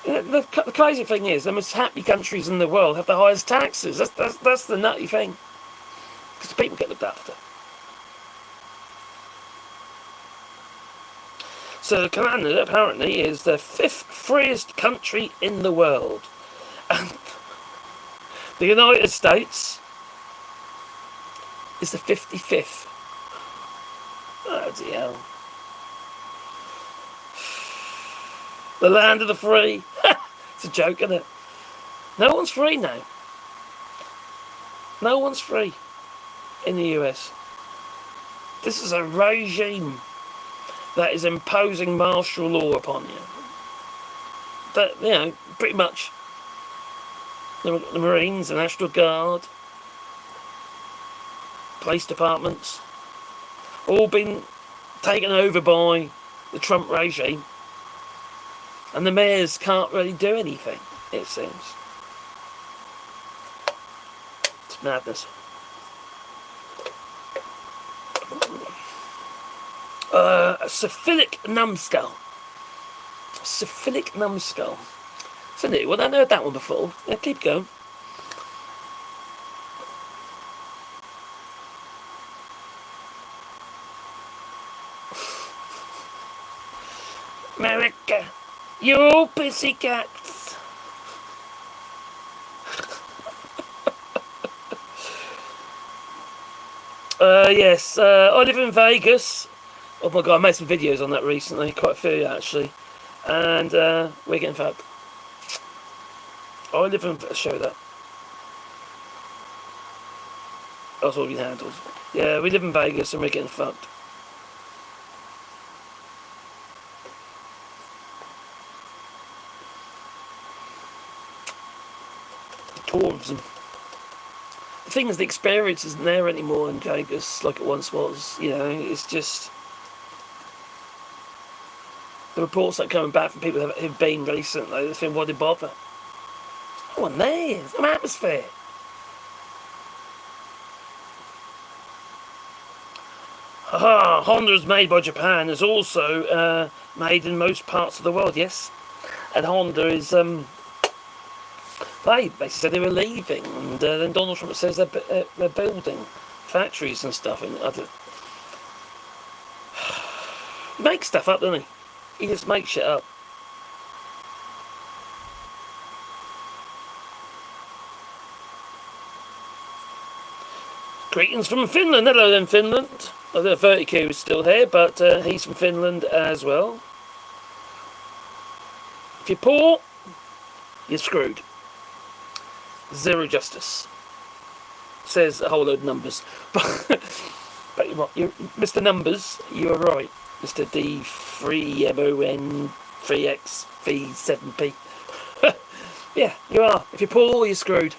The crazy thing is, the most happy countries in the world have the highest taxes. That's the nutty thing. Because the people get looked after. So Canada apparently is the 5th freest country in the world. And the United States is the 55th. Oh dear. The land of the free. It's a joke, isn't it? No one's free now. No one's free in the US. This is a regime that is imposing martial law upon you. That, pretty much the Marines, the National Guard, police departments, all been taken over by the Trump regime. And the mayors can't really do anything, it seems. It's madness. Sophilic Numskull. Sophilic Numskull. It's a new one. I haven't heard that one before. Yeah, keep going. America, you pussycats. Yes, I live in Vegas. Oh my god, I made some videos on that recently, quite a few actually. And we're getting fucked. I live in... show that. That's all we handled. Yeah, we live in Vegas and we're getting fucked. Tourism. The thing is, the experience isn't there anymore in Vegas like it once was. You know, it's just... the reports that are coming back from people who've been recently, they think, why did bother? There's no one there. There's no atmosphere. Honda is made by Japan. Is also made in most parts of the world, yes. And Honda is... they basically said they were leaving, and then Donald Trump says they're building factories and stuff. And he makes stuff up, doesn't he? He just makes shit up. Greetings from Finland. Hello then, Finland. Although Vertigo is still here, but he's from Finland as well. If you're poor, you're screwed. Zero justice. Says a whole load of numbers. But you're Mr. Numbers, you are right. Mr. D3MON3XV7P. Yeah, you are. If you're poor, you're screwed.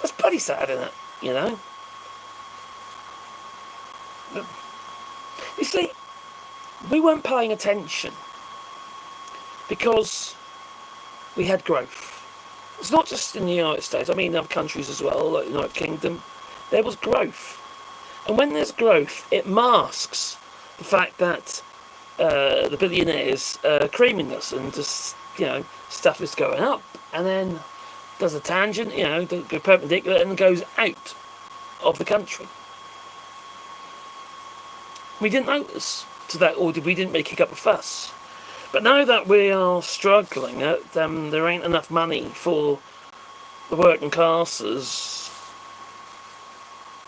That's pretty sad, isn't it? You know? But, you see, we weren't paying attention because we had growth. It's not just in the United States, I mean in other countries as well, like the United Kingdom. There was growth. And when there's growth, it masks the fact that the billionaires are creaming us and just, you know, stuff is going up. And then does a tangent, you know, go perpendicular and goes out of the country. We didn't notice to that, or we didn't really kick up a fuss. But now that we are struggling, there ain't enough money for the working classes,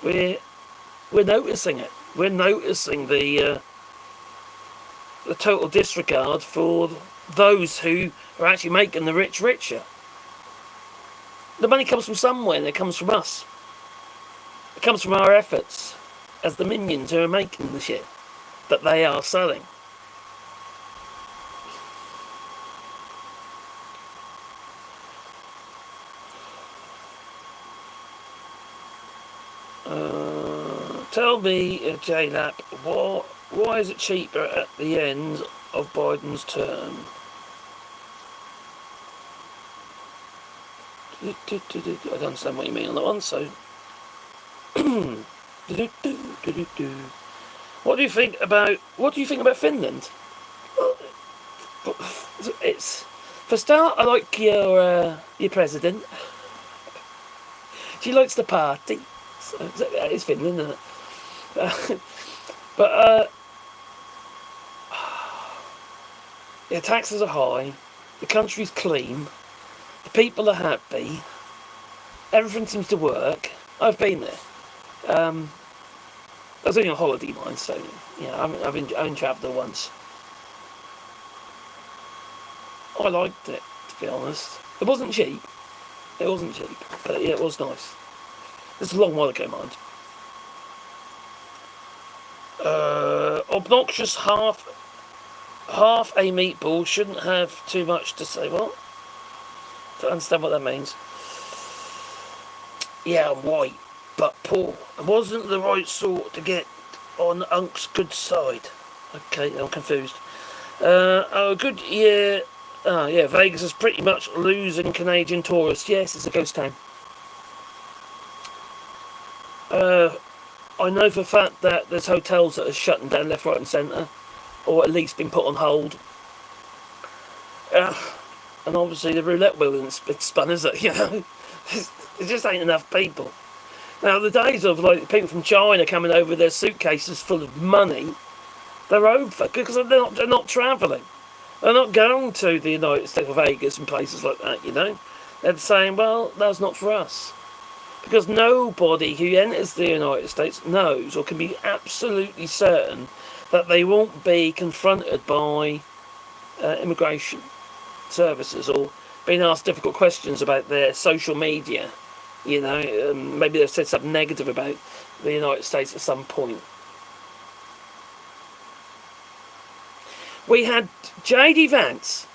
we're noticing it. We're noticing the total disregard for those who are actually making the rich richer. The money comes from somewhere, and it comes from us. It comes from our efforts as the minions who are making the shit that they are selling. Tell me, JLap, why is it cheaper at the end of Biden's term? I don't understand what you mean on that one, so... What do you think about Finland? Well, it's... For a start, I like your president. She likes to party. So it's Finland, isn't it? But yeah, taxes are high, the country's clean, the people are happy, everything seems to work. I've been there. I was only on holiday, mind, so yeah, I've only travelled there once. I liked it, to be honest. It wasn't cheap, but yeah, it was nice. It's a long while ago, mind. Obnoxious half a meatball shouldn't have too much to say. What? Don't understand what that means. Yeah, I'm white, but poor. I wasn't the right sort to get on Unk's good side. Okay, I'm confused. Good year. Yeah, Vegas is pretty much losing Canadian tourists. Yes, it's a ghost town. I know for a fact that there's hotels that are shutting down left, right and centre, or at least been put on hold. And obviously the roulette wheel isn't spun, is it? You know, there just ain't enough people. Now the days of like people from China coming over with their suitcases full of money, they're over because they're not travelling. They're not going to the United States or Vegas and places like that. You know, they're saying, well, that's not for us. because nobody who enters the United States knows or can be absolutely certain that they won't be confronted by immigration services or being asked difficult questions about their social media. Maybe they've said something negative about the United States at some point. We had J.D. Vance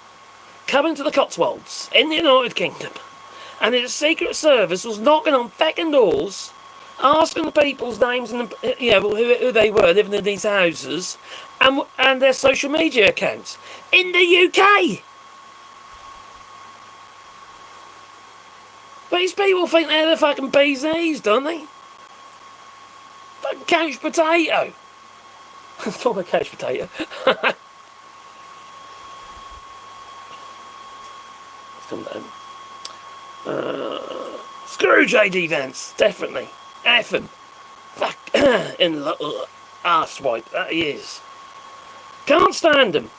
coming to the Cotswolds in the United Kingdom, and his Secret Service was knocking on fucking doors, asking the people's names and who they were living in these houses, and their social media accounts in the UK. These people think they're the fucking bee's knees, don't they? Fucking couch potato. It's not a couch potato. Come down. Screw J.D. Vance, definitely. F him. Fuck. In little arsewipe, that he is. Can't stand him.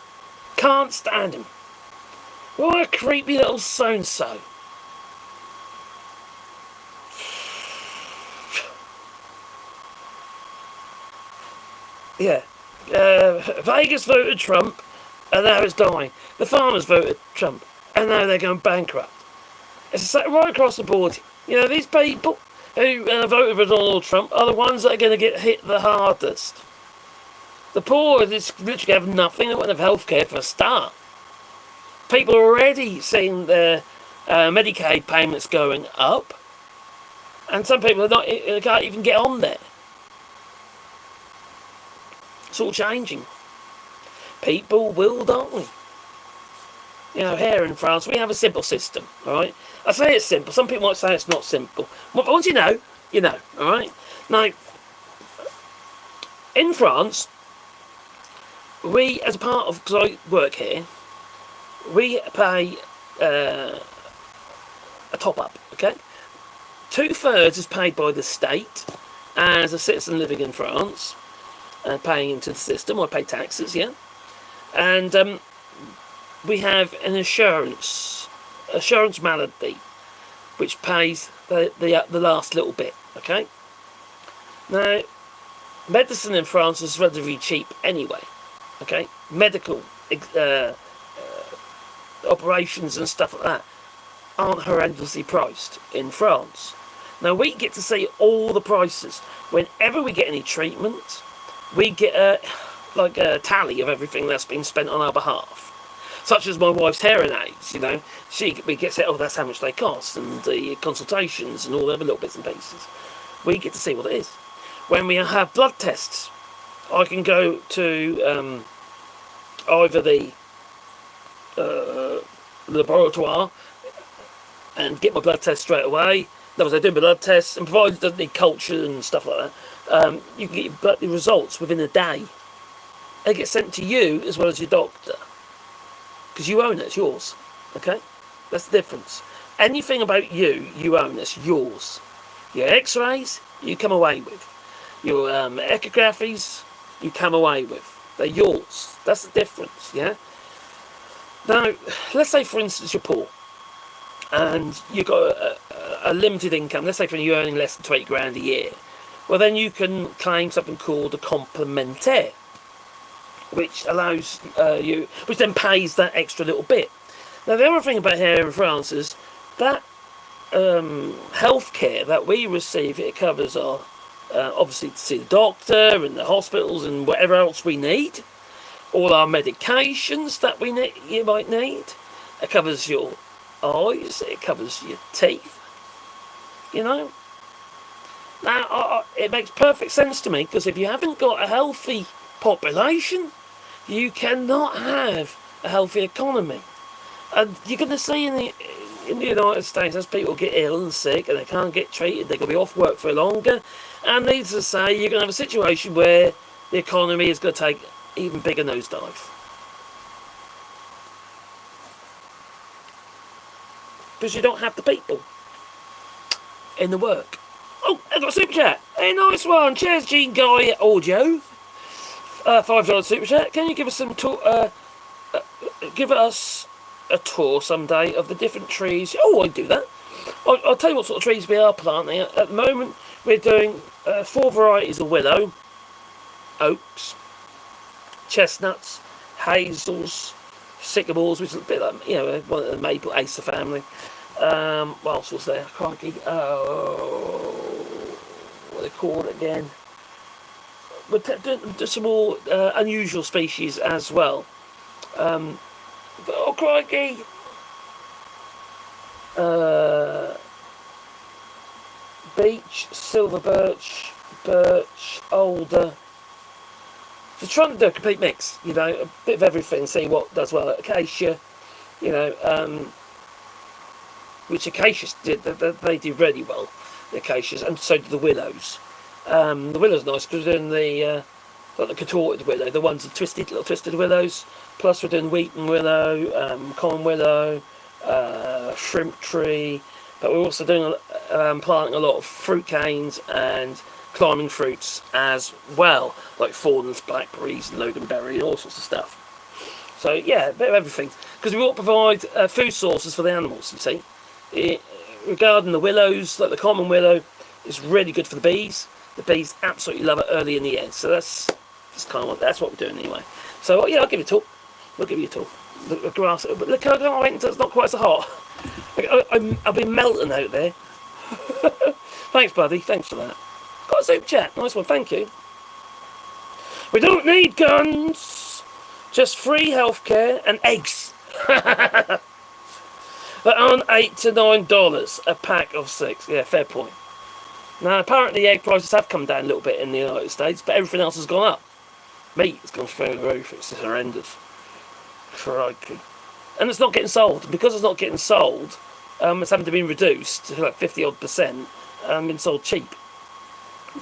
Can't stand him. What a creepy little so-and-so. Yeah. Vegas voted Trump, and now it's dying. The farmers voted Trump, and now they're going bankrupt. It's right across the board. These people who voted for Donald Trump are the ones that are going to get hit the hardest. The poor just literally have nothing. They won't have health care for a start. People are already seeing their Medicaid payments going up, and some people can't even get on there. It's all changing. People will die. Here in France, we have a simple system, all right? I say it's simple. Some people might say it's not simple. But once you know, all right? Now, in France, we, as a part of, because I work here, we pay a top-up, okay? 2/3 is paid by the state as a citizen living in France, paying into the system. I pay taxes, yeah? And we have an assurance malady, which pays the last little bit, okay? Now, medicine in France is relatively cheap anyway, okay? Medical operations and stuff like that aren't horrendously priced in France. Now, we get to see all the prices. Whenever we get any treatment, we get a tally of everything that's been spent on our behalf. Such as my wife's hearing aids, we get to say, that's how much they cost, and the consultations and all the other little bits and pieces. We get to see what it is. When we have blood tests, I can go to either the laboratoire and get my blood test straight away. In other words, I do my blood tests, and provided it doesn't need culture and stuff like that, you can get the results within a day. They get sent to you as well as your doctor. Because you own it, it's yours. Okay? That's the difference. Anything about you, you own, it's yours. Your x-rays, you come away with. Your echographies, you come away with. They're yours. That's the difference, yeah? Now, let's say, for instance, you're poor. And you've got a limited income. Let's say you're earning less than 20 grand a year. Well, then you can claim something called a complémentaire, which allows which then pays that extra little bit. Now, the other thing about here in France is that health care that we receive, it covers our, obviously, to see the doctor and the hospitals and whatever else we need, all our medications that you might need. It covers your eyes, it covers your teeth, Now, it makes perfect sense to me, because if you haven't got a healthy population, you cannot have a healthy economy. And you're going to see in the United States, as people get ill and sick and they can't get treated, they're going to be off work for longer. And needless to say, you're going to have a situation where the economy is going to take even bigger nosedive. Because you don't have the people in the work. Oh, I got a super chat. Hey, nice one. Cheers, Gene Guy Audio. $5 super chat. Can you give us give us a tour someday of the different trees? Oh, I do that. I'll tell you what sort of trees we are planting. At the moment, we're doing 4 varieties of willow, oaks, chestnuts, hazels, sycamores, which is a bit like, one of the maple acer family. What else was there? Crikey. What are they called again? We're doing some more unusual species as well. Oh, crikey! Beech, silver birch, alder. So trying to do a complete mix, a bit of everything, see what does well. Acacia, which acacias they do really well, the acacias, and so do the willows. The willow's nice because we're doing the contorted willow, the ones that little twisted willows. Plus we're doing wheaten willow, common willow, shrimp tree, but we're also doing planting a lot of fruit canes and climbing fruits as well, like thorns, blackberries, and loganberry, and all sorts of stuff. So yeah, a bit of everything, because we want to provide food sources for the animals. You see, regarding the willows, like the common willow, it's really good for the bees. The bees absolutely love it early in the year, so that's what we're doing anyway. So yeah, I'll give you a talk. We'll give you a talk. The grass, but look, I went into it's not quite so hot. I've been melting out there. Thanks, buddy. Thanks for that. Got a super chat. Nice one. Thank you. We don't need guns, just free healthcare and eggs. They're on $8 to $9 a pack of 6. Yeah, fair point. Now, apparently egg prices have come down a little bit in the United States, but everything else has gone up. Meat has gone through the roof. It's horrendous. Crikey. And it's not getting sold. Because it's not getting sold, it's having to be reduced to like 50% odd, being sold cheap.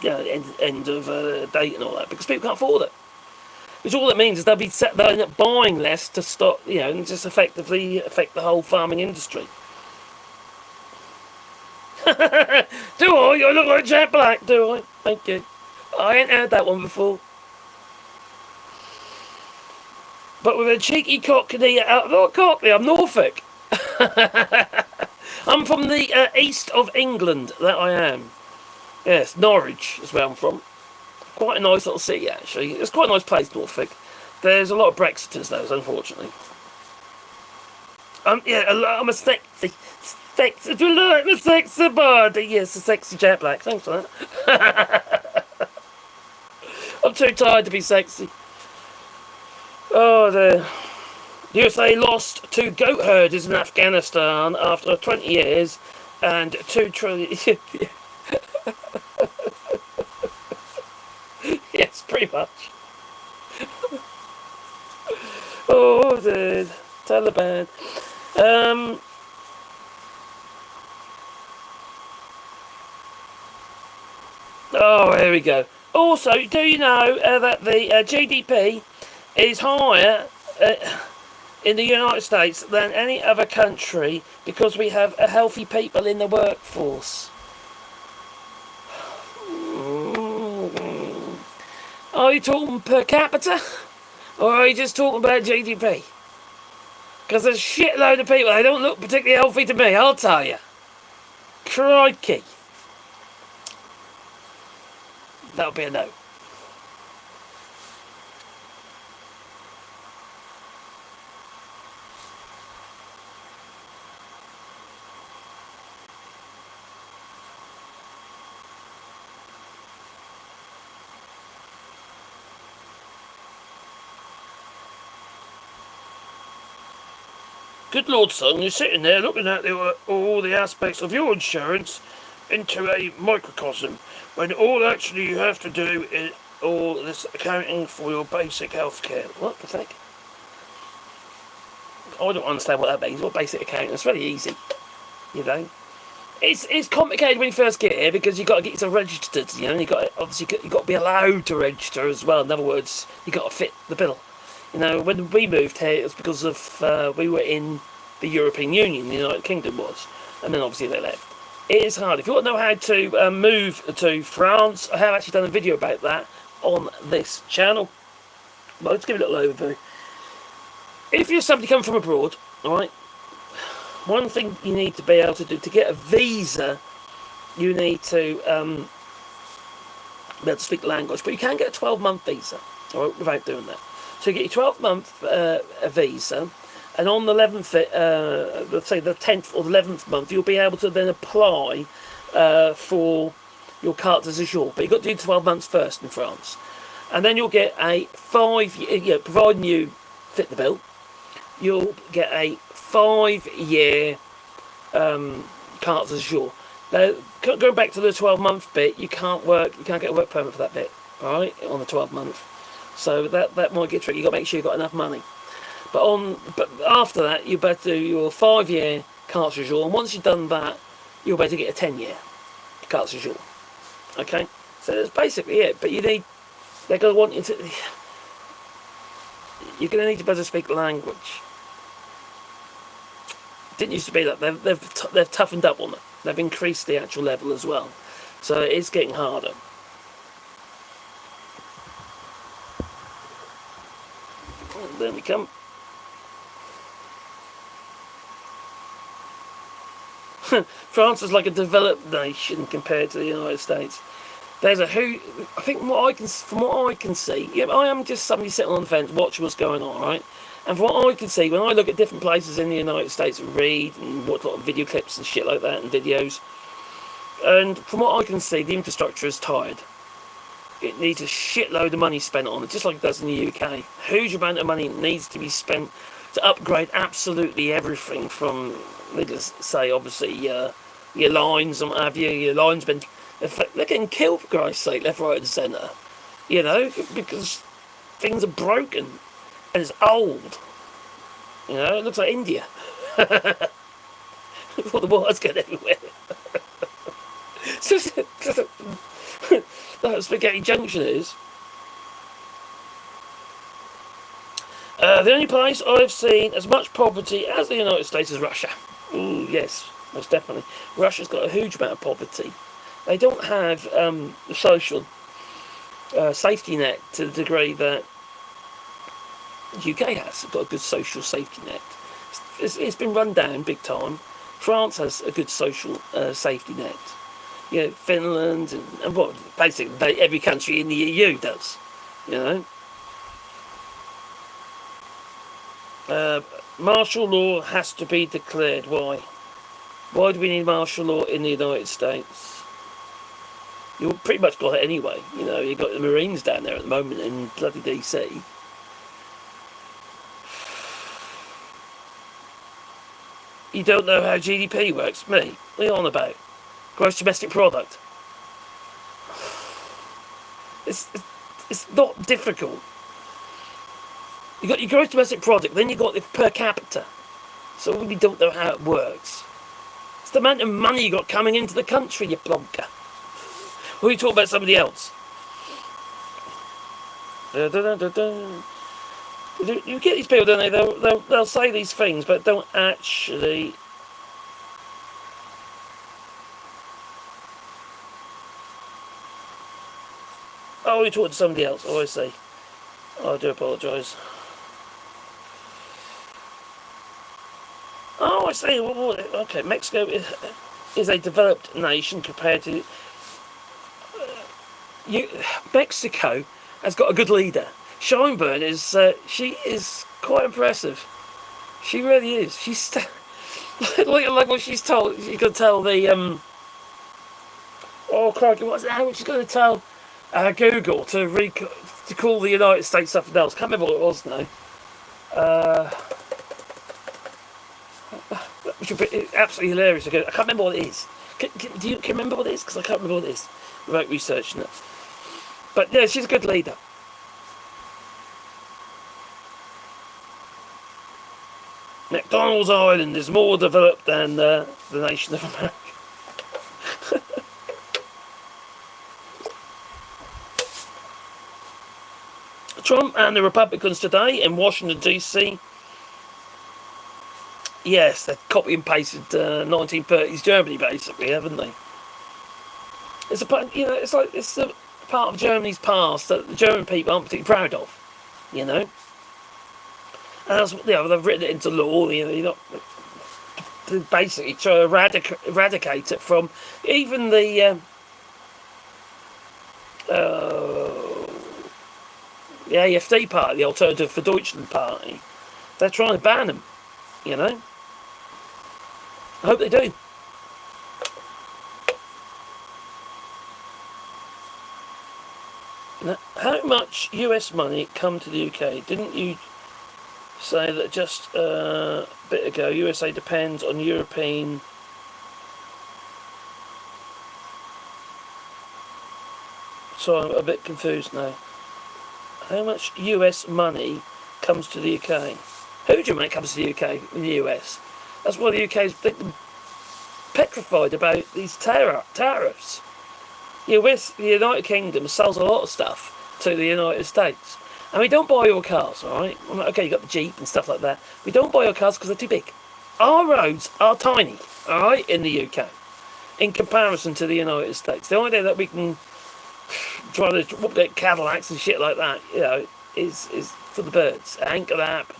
End of date and all that, because people can't afford it. Which all it means is they'll end up buying less to stop, and just effectively affect the whole farming industry. Do I? I look like Jack Black, do I? Thank you. I ain't heard that one before. But with a cheeky cockney, not cockney, I'm Norfolk. I'm from the east of England, that I am. Yes, Norwich is where I'm from. Quite a nice little city, actually. It's quite a nice place, Norfolk. There's a lot of Brexiters, though, unfortunately. I'm a sexy body. Yes, a sexy Jack Black. Thanks for that. I'm too tired to be sexy. Oh, the USA lost 2 goat herders in Afghanistan after 20 years and 2 trillion. Yes, pretty much. Oh, the Taliban. Oh, here we go. Also, do you know that the GDP is higher in the United States than any other country because we have healthy people in the workforce? Are you talking per capita? Or are you just talking about GDP? Because there's a shitload of people, they don't look particularly healthy to me, I'll tell you. Crikey. That'll be a no. Good Lord, son, you're sitting there looking at all the aspects of your insurance into a microcosm, when all actually you have to do is all this accounting for your basic health care. What the heck? I don't understand what that means. What basic accounting? It's very easy, It's complicated when you first get here because you've got to get yourself registered. You got to be allowed to register as well. In other words, you got to fit the bill. When we moved here, it was because of we were in the European Union, the United Kingdom was, and then obviously they left. It is hard. If you want to know how to move to France, I have actually done a video about that on this channel. But let's give it a little overview. If you're somebody coming from abroad, all right, one thing you need to be able to do to get a visa, you need to be able to speak the language, but you can get a 12-month visa, all right, without doing that. So you get your 12-month visa, and on the 11th, let's say the 10th or the 11th month, you'll be able to then apply for your carte de séjour. But you've got to do 12 months first in France. And then you'll get a 5-year, providing you fit the bill, you'll get a 5-year carte de séjour. Now, going back to the 12-month bit, you can't get a work permit for that bit, all right, on the 12-month. So that might get tricky. You've got to make sure you've got enough money. But after that, you better do your 5-year carte de séjour, and once you've done that, you'll better get a 10-year carte de séjour. Okay, so that's basically it. But they're going to want you to. You're going to need to better speak the language. It didn't used to be that. They've toughened up on it. They've increased the actual level as well, so it is getting harder. And there we come. France is like a developed nation compared to the United States. There's from what I can see, I am just somebody sitting on the fence watching what's going on, right? And from what I can see, when I look at different places in the United States and read and watch a lot of video clips and shit like that and videos, and from what I can see, the infrastructure is tired. It needs a shitload of money spent on it, just like it does in the UK. Huge amount of money needs to be spent to upgrade absolutely everything from, let's say, obviously, your lines and what have you. Your linesmen, they're getting killed, for Christ's sake, left, right and centre. Because things are broken. And it's old. It looks like India. All the water's going everywhere. That Spaghetti Junction is. The only place I've seen as much poverty as the United States is Russia. Ooh, yes, most definitely. Russia's got a huge amount of poverty. They don't have a social safety net to the degree that the UK has. Got a good social safety net. It's been run down big time. France has a good social safety net. Finland and what basically every country in the EU does. Martial law has to be declared. Why? Why do we need martial law in the United States? You've pretty much got it anyway. You've got the Marines down there at the moment in bloody DC. You don't know how GDP works? Me? What are you on about? Gross domestic product. It's not difficult. You got your gross domestic product, then you got the per capita. So we don't know how it works. It's the amount of money you got coming into the country, you plonker. Or you talk about somebody else. You get these people, don't they? They'll say these things, but don't actually. Oh, you're talking to somebody else. Oh, I see. Oh, I do apologise. Oh, I see. Okay, Mexico is a developed nation compared to. Mexico has got a good leader. Scheinburn she is quite impressive. She really is. She's like what she's told. She's going to tell the oh crikey, what's that? She's going to tell Google to call the United States something else. Can't remember what it was now. Which would be absolutely hilarious. I can't remember what it is. Can you remember what it is? Because I can't remember what it is without researching it. But yeah, she's a good leader. McDonald's Island is more developed than the nation of America. Trump and the Republicans today in Washington D.C. Yes, they've copy and pasted 1930s Germany basically, haven't they? It's a part of Germany's past that the German people aren't particularly proud of, And that's, they've written it into law. The to basically try to eradicate it from even the AfD party, the Alternative for Deutschland party. They're trying to ban them, you know. I hope they do. Now, how much US money come to the UK? Didn't you say that just a bit ago? USA depends on European. So I'm a bit confused now. How much US money comes to the UK? Who do you make comes to the UK in the US? That's why the UK is petrified about these tariffs. The United Kingdom sells a lot of stuff to the United States. And we don't buy your cars, alright? Okay, you got the Jeep and stuff like that. We don't buy your cars because they're too big. Our roads are tiny, alright, in the UK. In comparison to the United States. The idea that we can try to get Cadillacs and shit like that, you know, is for the birds. It ain't gonna happen.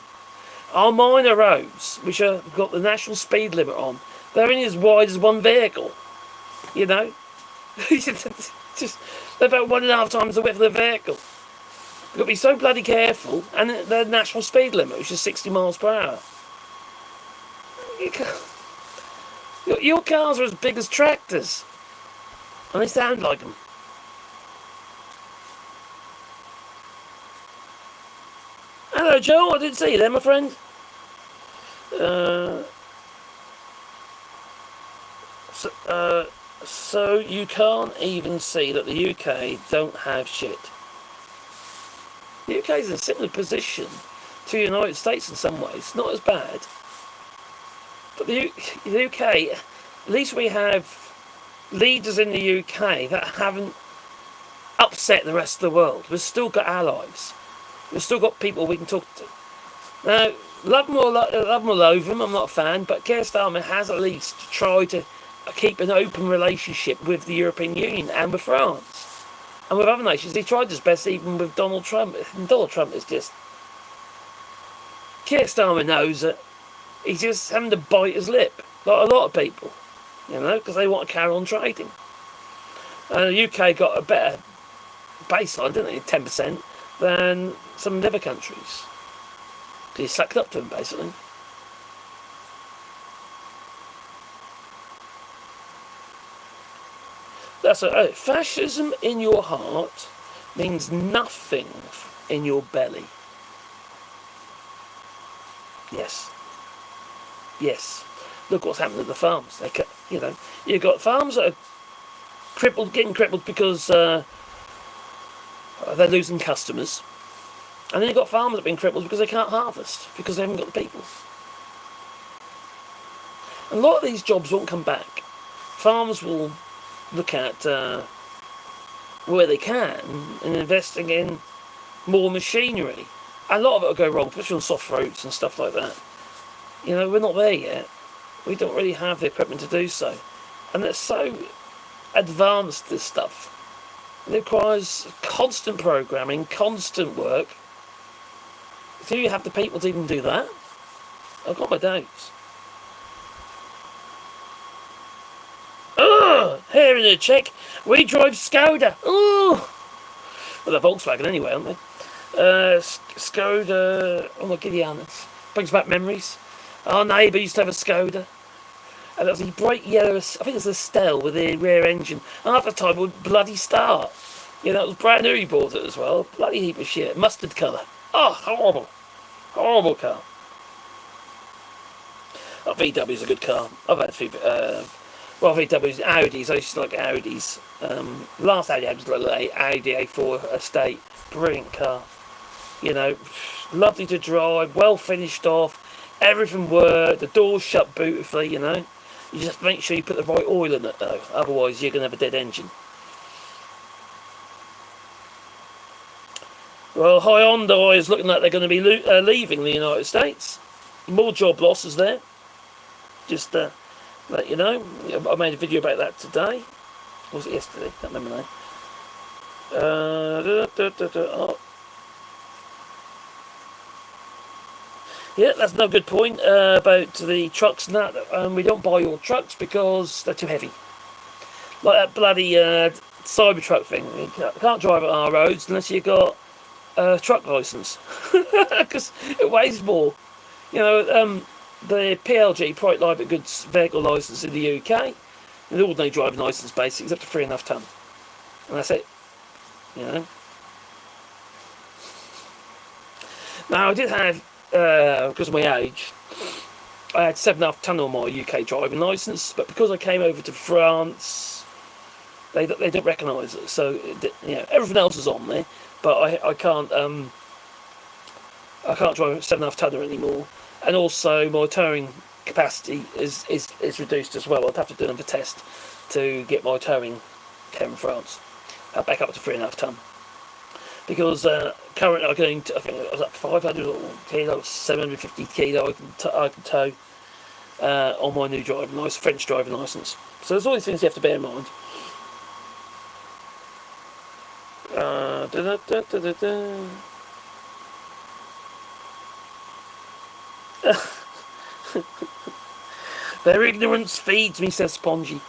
Our minor roads, which have got the national speed limit on, they're only as wide as one vehicle. You know? Just they're about 1.5 times the width of the vehicle. You've got to be so bloody careful, and the national speed limit, which is 60 miles per hour. Your cars are as big as tractors, and they sound like them. Hello, Joe. I didn't see you there, my friend. So you can't even see that the UK don't have shit. The UK is in a similar position to the United States in some ways. Not as bad. But the UK, at least we have leaders in the UK that haven't upset the rest of the world. We've still got allies. We've still got people we can talk to. Now, love them or loathe them, I'm not a fan, but Keir Starmer has at least tried to keep an open relationship with the European Union and with France. And with other nations, he tried his best even with Donald Trump. And Donald Trump is just... Keir Starmer knows that he's just having to bite his lip, like a lot of people, you know, because they want to carry on trading. And the UK got a better baseline, didn't they, 10%, than some of the other countries. He sucked up to them, basically. That's it. Fascism in your heart means nothing in your belly. Yes. Yes. Look what's happened to the farms. You know, you've got farms that are getting crippled because they're losing customers. And then you've got farmers that have been crippled because they can't harvest, because they haven't got the people. And a lot of these jobs won't come back. Farmers will look at where they can and investing in more machinery. A lot of it will go wrong, especially on soft roads and stuff like that. You know, we're not there yet. We don't really have the equipment to do so. And it's so advanced, this stuff. It requires constant programming, constant work. Do you have the people to even do that? I've got my doubts. Here in the Czech, we drive Skoda. Ooh! Well, they're Volkswagen anyway, aren't they? Skoda, oh my Gideonus. Brings back memories. Our neighbour used to have a Skoda. And it was a bright yellow, I think it was a Stell with the rear engine. And half the time it would bloody start. You know, it was brand new, he bought it as well. Bloody heap of shit. Mustard colour. Oh, horrible. Horrible car. Oh, VW's a good car. I've had VW's, Audis. I used to like Audis. Last Audi I was like Audi A4 Estate. Brilliant car. You know, lovely to drive, well finished off. Everything worked. The doors shut beautifully, you know. You just make sure you put the right oil in it though. Otherwise you're going to have a dead engine. Well, Hyundai is looking like they're going to be leaving the United States. More job losses there. Just let you know. I made a video about that today. Or was it yesterday? Can't remember now. Yeah, that's no good point about the trucks and that. We don't buy all trucks because they're too heavy. Like that bloody Cybertruck thing. You can't drive on our roads unless you've got a truck license because it weighs more. You know, the PLG, Private Live Goods Vehicle License in the UK, the ordinary driving license basically is up to 3.5 tonne, and that's it. You know. Now I did have, because of my age, I had 7.5 tonne on my UK driving licence, but because I came over to France, they don't recognise it. So everything else is on there, but I can't drive a 7.5 tonner anymore, and also my towing capacity is reduced as well. I'd have to do another test to get my towing here in France back up to 3.5 tonne. Because currently I'm going to, I think it was up 500 kilos, 750 kilo I can tow on my new driving licence, French driving licence. So there's all these things you have to bear in mind. Their ignorance feeds me, says Spongy.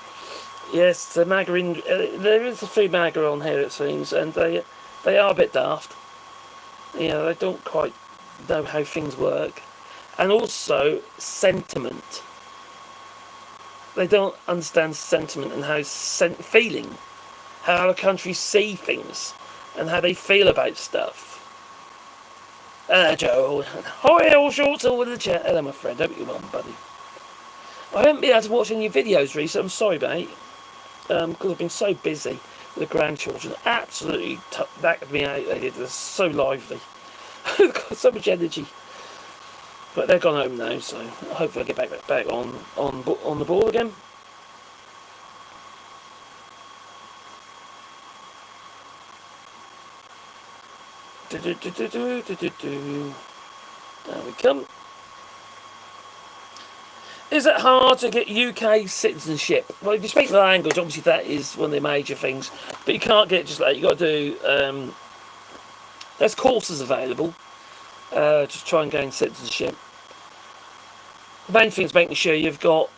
Yes, the MAGA there is a few MAGA on here, it seems, and they are a bit daft. They don't quite know how things work. And also, sentiment. They don't understand sentiment and how feeling, how a country see things, and how they feel about stuff. Joe. Hi, AllShorts, all in the chat. Hello, my friend. Hope you're well, buddy. I haven't been able to watch any videos recently. I'm sorry, mate. Because I've been so busy with the grandchildren. Absolutely backed me out. They did. They're so lively. They've got so much energy. But they're gone home now, so hopefully I'll get back on the ball again. There we come. Is it hard to get UK citizenship? Well, if you speak the language, obviously that is one of the major things. But you can't get just like, you've got to do, there's courses available to try and gain citizenship. The main thing is making sure you've got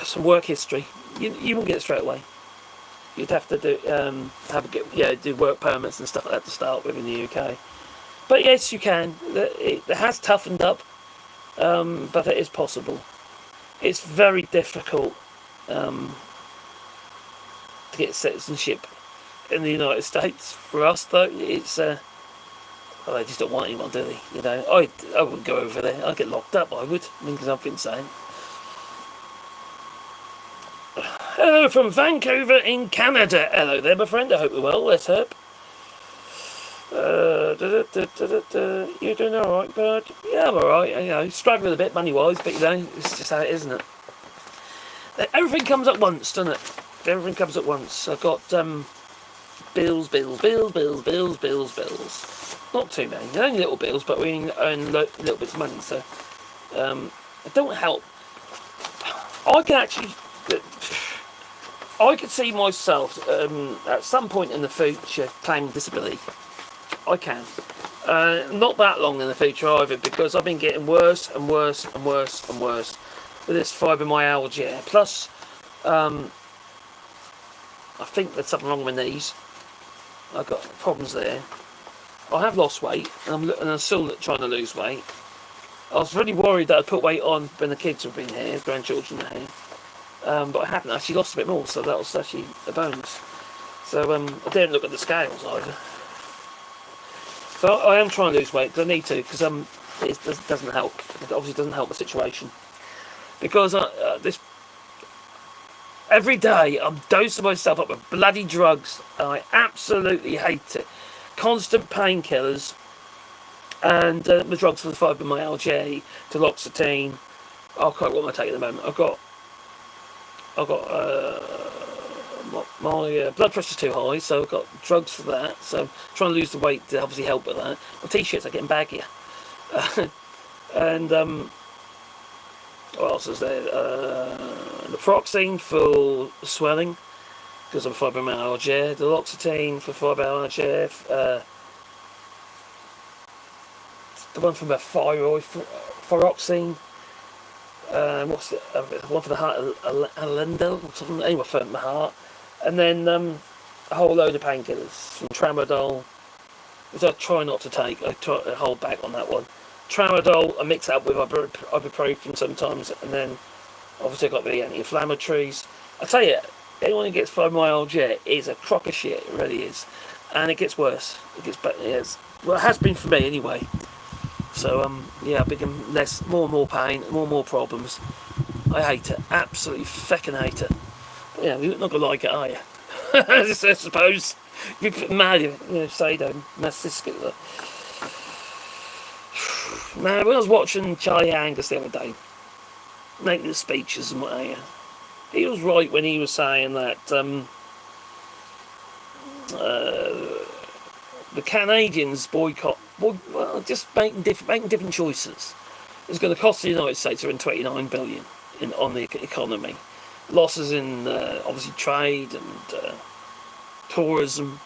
some work history. You won't get it straight away. You'd have to do work permits and stuff like that to start with in the UK. But yes, you can. It has toughened up. But it is possible. It's very difficult to get citizenship in the United States. For us, though, it's they just don't want anyone, do they? I wouldn't go over there. I'd get locked up. I would. Because I've been saying. Hello from Vancouver in Canada. Hello there, my friend. I hope you're well. Let's hope. You doing alright, bud? Yeah, I'm alright. Struggling a bit money-wise, but it's just how it is, isn't it? Everything comes at once, doesn't it? Everything comes at once. I've got bills. Not too many. They're only little bills, but we earn little bits of money, so it don't help. I could see myself at some point in the future claiming disability. I can. Not that long in the future either, because I've been getting worse and worse with this fibromyalgia. Plus, I think there's something wrong with my knees. I've got problems there. I have lost weight, and I'm still trying to lose weight. I was really worried that I'd put weight on when the kids have been here, grandchildren are here. But I haven't actually lost a bit more, so that was actually a bonus. So I didn't look at the scales either. So I am trying to lose weight because I need to, because it doesn't help. It obviously doesn't help the situation. Because every day I'm dosing myself up with bloody drugs, and I absolutely hate it. Constant painkillers, and the drugs for the fibromyalgia, duloxetine. What am I taking at the moment? I've got my blood pressure's too high, so I've got drugs for that. So I'm trying to lose the weight to obviously help with that. My t-shirts are getting baggier. And what else is there? Naproxen for swelling because of fibromyalgia. Duloxetine for fibromyalgia. the one for the thyroid, thyroxine. What's the one for the heart? Alendal or something. Anyway, for my heart, and then a whole load of painkillers from tramadol, which I try not to take. I try to hold back on that one. Tramadol, I mix it up with ibuprofen sometimes, and then obviously I've got the anti-inflammatories. I tell you, anyone who gets fibromyalgia is a crock of shit. It really is, and it gets worse. It gets better. Well, it has been for me anyway. So yeah, I become more and more pain, more and more problems. I hate it, absolutely feckin' hate it. But yeah, you're not gonna like it, are you? I suppose. You put mad, sadomasochistic. Now, when I was watching Charlie Angus the other day, making the speeches and what have you, he was right when he was saying that the Canadians boycott, just making different choices. It's going to cost the United States around $29 billion on the economy. Losses in obviously trade and tourism.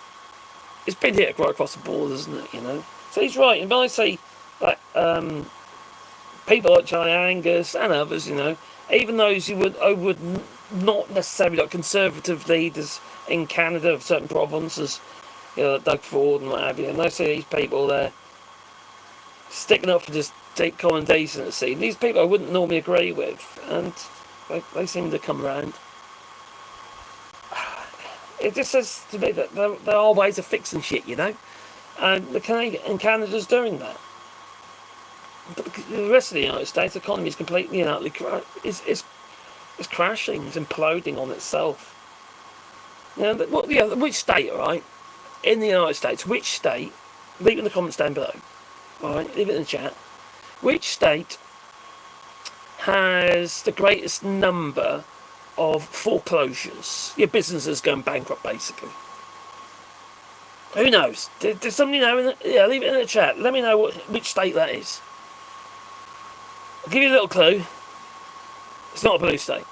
It's been hit right across the board, isn't it? So he's right. And when I say that people like Charlie Angus and others, even those who would not necessarily like conservative leaders in Canada of certain provinces, like Doug Ford and what have you, and I see these people there sticking up for just common decency. These people I wouldn't normally agree with, and they seem to come around. It just says to me that there are ways of fixing shit, and Canada's doing that. But the rest of the United States economy is completely and utterly it's crashing, it's imploding on itself. Which state, all right, in the United States, which state, leave it in the comments down below, all right, leave it in the chat, which state has the greatest number of foreclosures, your businesses going bankrupt, basically? Who knows? Does somebody know? Leave it in the chat. Let me know which state that is. I'll give you a little clue. It's not a blue state.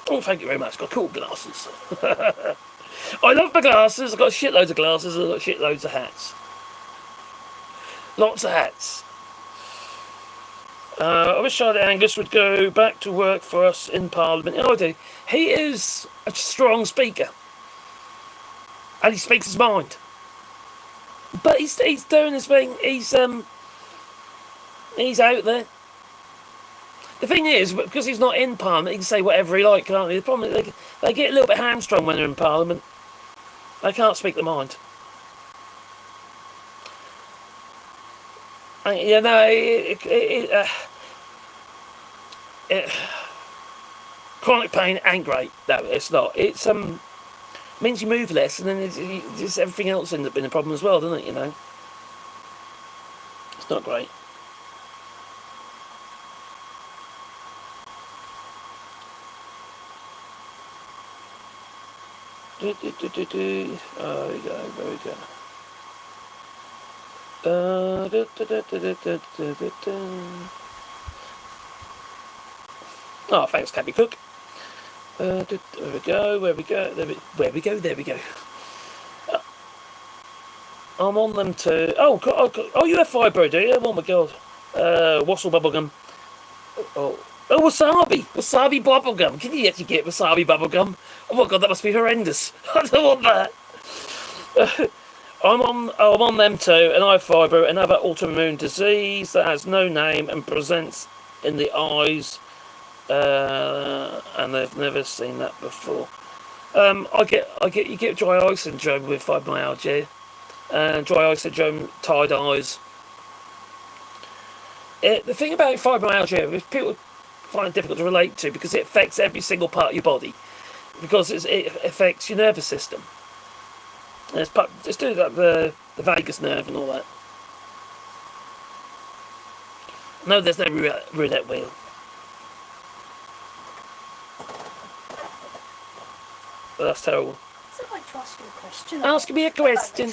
Oh, thank you very much. Got cool glasses. I love my glasses. I've got shitloads of glasses. I've got shitloads of hats. Lots of hats. I wish Charlie Angus would go back to work for us in Parliament. I do. He is a strong speaker. And he speaks his mind. But he's doing his thing. He's out there. The thing is, because he's not in Parliament, he can say whatever he likes, can't he? The problem is they get a little bit hamstrung when they're in Parliament. They can't speak their mind. Chronic pain ain't great. No, it's not. It's means you move less, and then it's everything else ends up being a problem as well, doesn't it? It's not great. There we go. Oh, thanks, Cabby Cook. There we go. Where we go. I'm on them too. Oh, you have fibro, do you? Oh my god. Wassel bubblegum. Oh, wasabi bubblegum. Can you actually get wasabi bubblegum? Oh my god, that must be horrendous. I don't want that. I'm on them too, and I have fibro, another autoimmune disease that has no name and presents in the eyes, and they've never seen that before. You get dry eye syndrome with fibromyalgia, dry eye syndrome, tired eyes. The thing about fibromyalgia is people find it difficult to relate to because it affects every single part of your body, because it affects your nervous system. And it's doing like the vagus nerve and all that. No, there's no roulette wheel. But that's terrible. So I'd like to ask you a question. Ask me a question.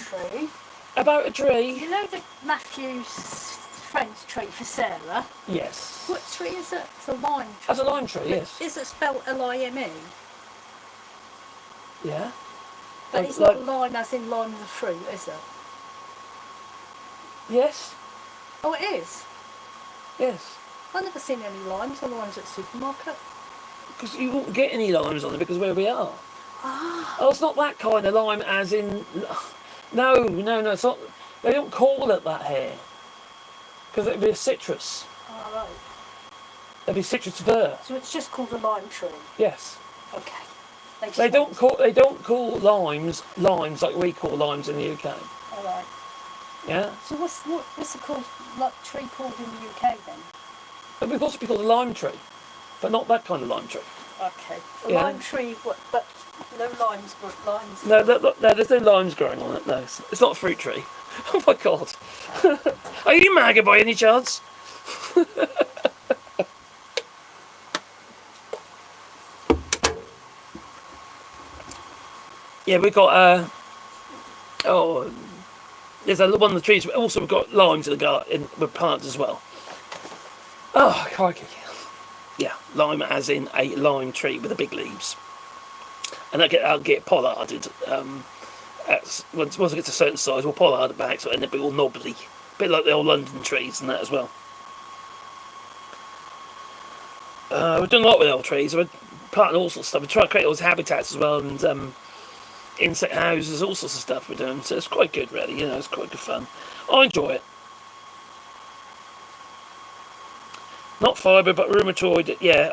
About a tree. You know the Matthew's friend's tree for Sarah? Yes. What tree is it? It's a lime tree. That's a lime tree, yes. Is it spelled L-I-M-E? Yeah. But it's not lime as in lime of the fruit, is it? Yes. Oh, it is? Yes. I've never seen any limes on the ones at the supermarket. Because you won't get any limes on it because where we are. Ah. Oh, it's not that kind of lime as in... No, it's not... They don't call it that here. Because it'd be a citrus. All right. It'd be citrus fir. So it's just called a lime tree? Yes. Okay. They don't call limes like we call limes in the UK. All right. Yeah? So what's it called, like, tree called in the UK then? It would also be called a lime tree. But not that kind of lime tree. Okay. A Yeah. lime tree, but no limes, but limes. No, there's no limes growing on it. No, it's not a fruit tree. Oh my god. Are you MAGA by any chance? Yeah, we've got there's one of the trees. Also, we've got limes in the garden with plants as well. Oh, crikey. Yeah, lime as in a lime tree with the big leaves. And I'll get pollarded. Once it gets a certain size, we'll pollard it back so it'll be all knobbly. A bit like the old London trees and that as well. We've done a lot with old trees. We're planting all sorts of stuff. We try to create all those habitats as well, and insect houses, all sorts of stuff we're doing. So it's quite good, really. You know, it's quite good fun. I enjoy it. Not fibre, but rheumatoid. Yeah.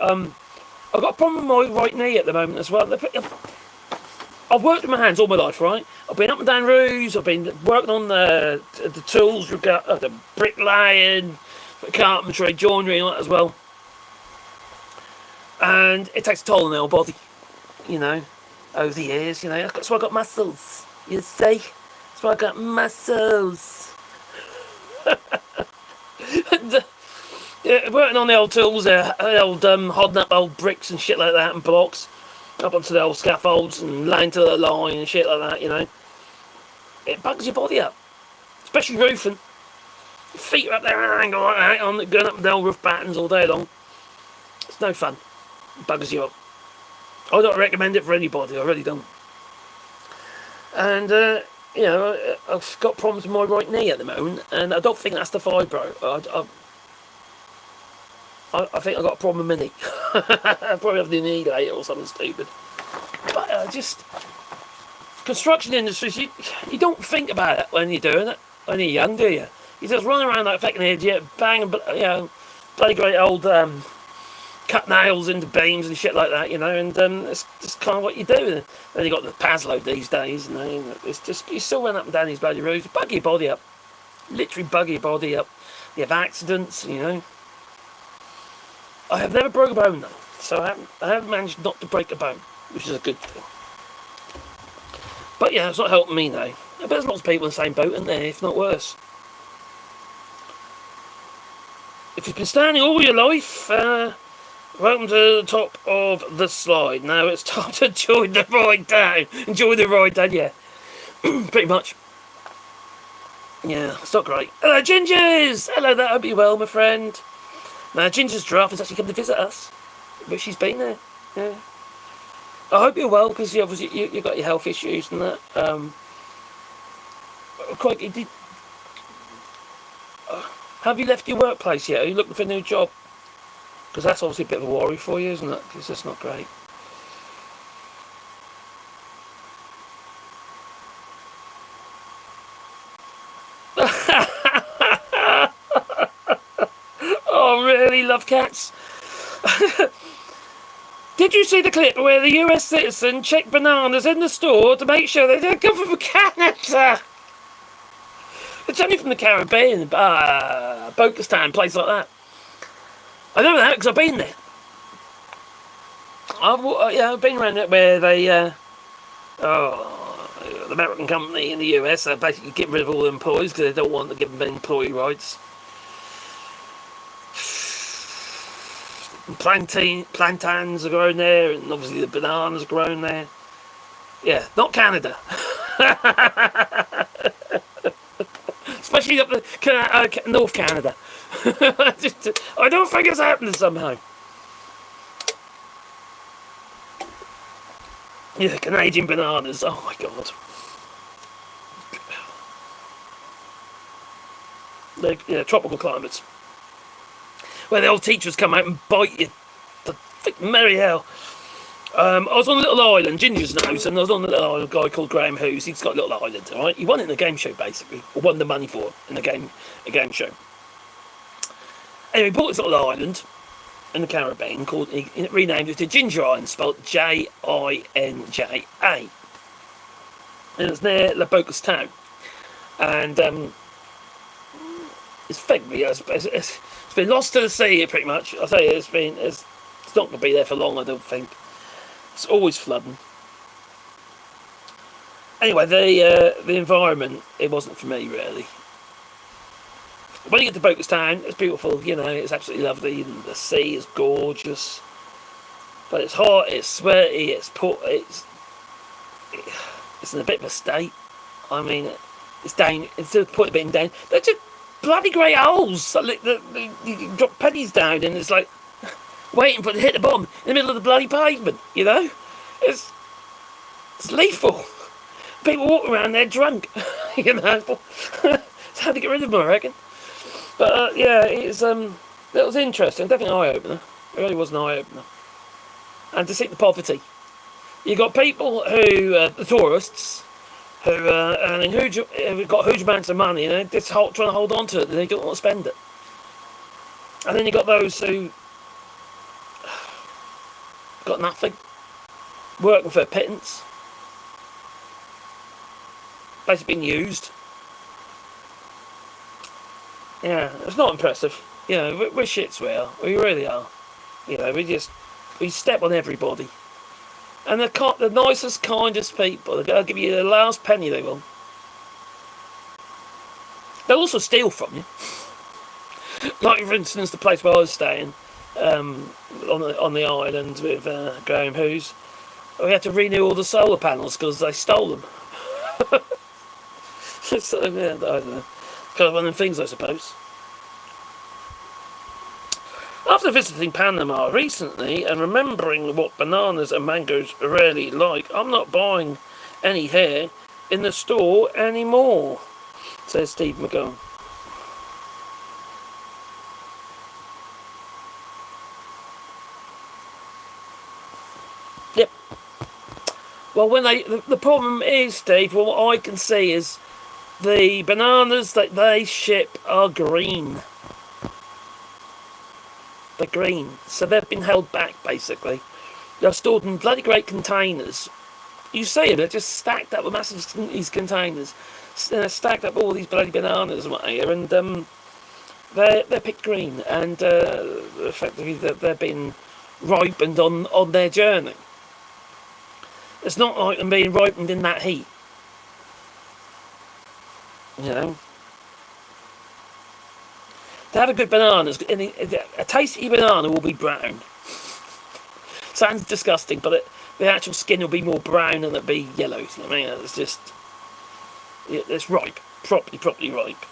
I've got a problem with my right knee at the moment as well. I've worked with my hands all my life, right? I've been up and down roofs. I've been working on the tools. We've got the bricklaying, the carpentry, joinery, and all that as well. And it takes a toll on our body, you know, over the years, you know. That's why I got muscles, you see. That's why I got muscles. And, yeah, working on the old tools, hodding up old bricks and shit like that, and blocks up onto the old scaffolds and laying to the line and shit like that, you know. It bugs your body up, especially roofing. Your feet are up there at an angle like that, going up and down roof battens all day long. It's no fun. It bugs you up. I don't recommend it for anybody, I really don't. And, you know, I've got problems with my right knee at the moment, and I don't think that's the fibro. I think I've got a problem with my knee. I probably have the knee later or something stupid. But just construction industries, you don't think about it when you're doing it when you're young, do you? You just run around like a fucking idiot, bang, you know, bloody great old cut nails into beams and shit like that, you know, and it's just kind of what you do. Then you got the Paslow these days, you know, it's just, you still run up and down these bloody roads, bug your body up, literally bug your body up. You have accidents, you know. I have never broke a bone though, so I haven't managed not to break a bone, which is a good thing. But yeah, it's not helping me now. But there's lots of people in the same boat, aren't there, if not worse. If you've been standing all your life, welcome to the top of the slide. Now it's time to enjoy the ride down. Enjoy the ride down, yeah. Pretty much. Yeah, it's not great. Hello, Gingers! Hello there, hope you're well, my friend. Now, Ginger's giraffe has actually come to visit us, but she's been there. Yeah. I hope you're well, because you obviously you got your health issues and that. Have you left your workplace yet? Are you looking for a new job? Because that's obviously a bit of a worry for you, isn't it? Because that's not great. Oh, really, love cats? Did you see the clip where the US citizen checked bananas in the store to make sure they didn't come from Canada? It's only from the Caribbean, Pakistan, place like that. I know that because I've been there. I've been around it where they, the American company in the US are basically getting rid of all the employees because they don't want to give them employee rights. Plantains are grown there, and obviously the bananas are grown there. Yeah, not Canada. Especially up the North Canada. I don't think it's happening somehow. Yeah, Canadian bananas. Oh my god. the tropical climates, where the old teachers come out and bite you. The merry hell. I was on a little island, Ginger's knows, and I was on a little island, a guy called Graham Hughes. He's got a little island, right? He won it in a game show, basically, or won the money for it in a game show. Anyway, he bought this little island in the Caribbean, he renamed it to Ginger Island, spelled Jinja. And it's near La Bocas town. And it's been lost to the sea, pretty much. I say it's not going to be there for long, I don't think. It's always flooding. Anyway, the environment, it wasn't for me, really. When you get to Bocas Town, it's beautiful, it's absolutely lovely, and the sea is gorgeous. But it's hot, it's sweaty, it's in a bit of a state. I mean, it's down, instead of the point of being down, they're just bloody great holes. You can drop pennies down, and it's like waiting for it to hit the bottom in the middle of the bloody pavement, It's lethal. People walk around there drunk, It's hard to get rid of them, I reckon. But that was interesting, definitely an eye-opener. It really was an eye-opener. And to see the poverty. You got people who, the tourists, who earning who've got huge amounts of money, and they're trying to hold on to it, and they don't want to spend it. And then you got those who got nothing, working for a pittance, basically being used. Yeah, it's not impressive. We're shits, we really are. We step on everybody. And they're the nicest, kindest people. They'll give you the last penny they will. They'll also steal from you. Like, for instance, the place where I was staying, on the island with Graham Hughes, we had to renew all the solar panels because they stole them. So, yeah, I don't know. Kind of one of them things, I suppose. After visiting Panama recently and remembering what bananas and mangoes are really like, I'm not buying any here in the store anymore, says Steve McGowan. Yep. Well, the problem is, Steve, what I can see is the bananas that they ship are green. They're green, so they've been held back, basically. They're stored in bloody great containers. You see them, they're just stacked up with massive these containers. Stacked up all these bloody bananas and they're picked green, and effectively they've been ripened on their journey. It's not like them being ripened in that heat. To have a good banana, a tasty banana will be brown. Sounds disgusting, but the actual skin will be more brown and it'll be yellow. It's just, it's ripe, properly ripe.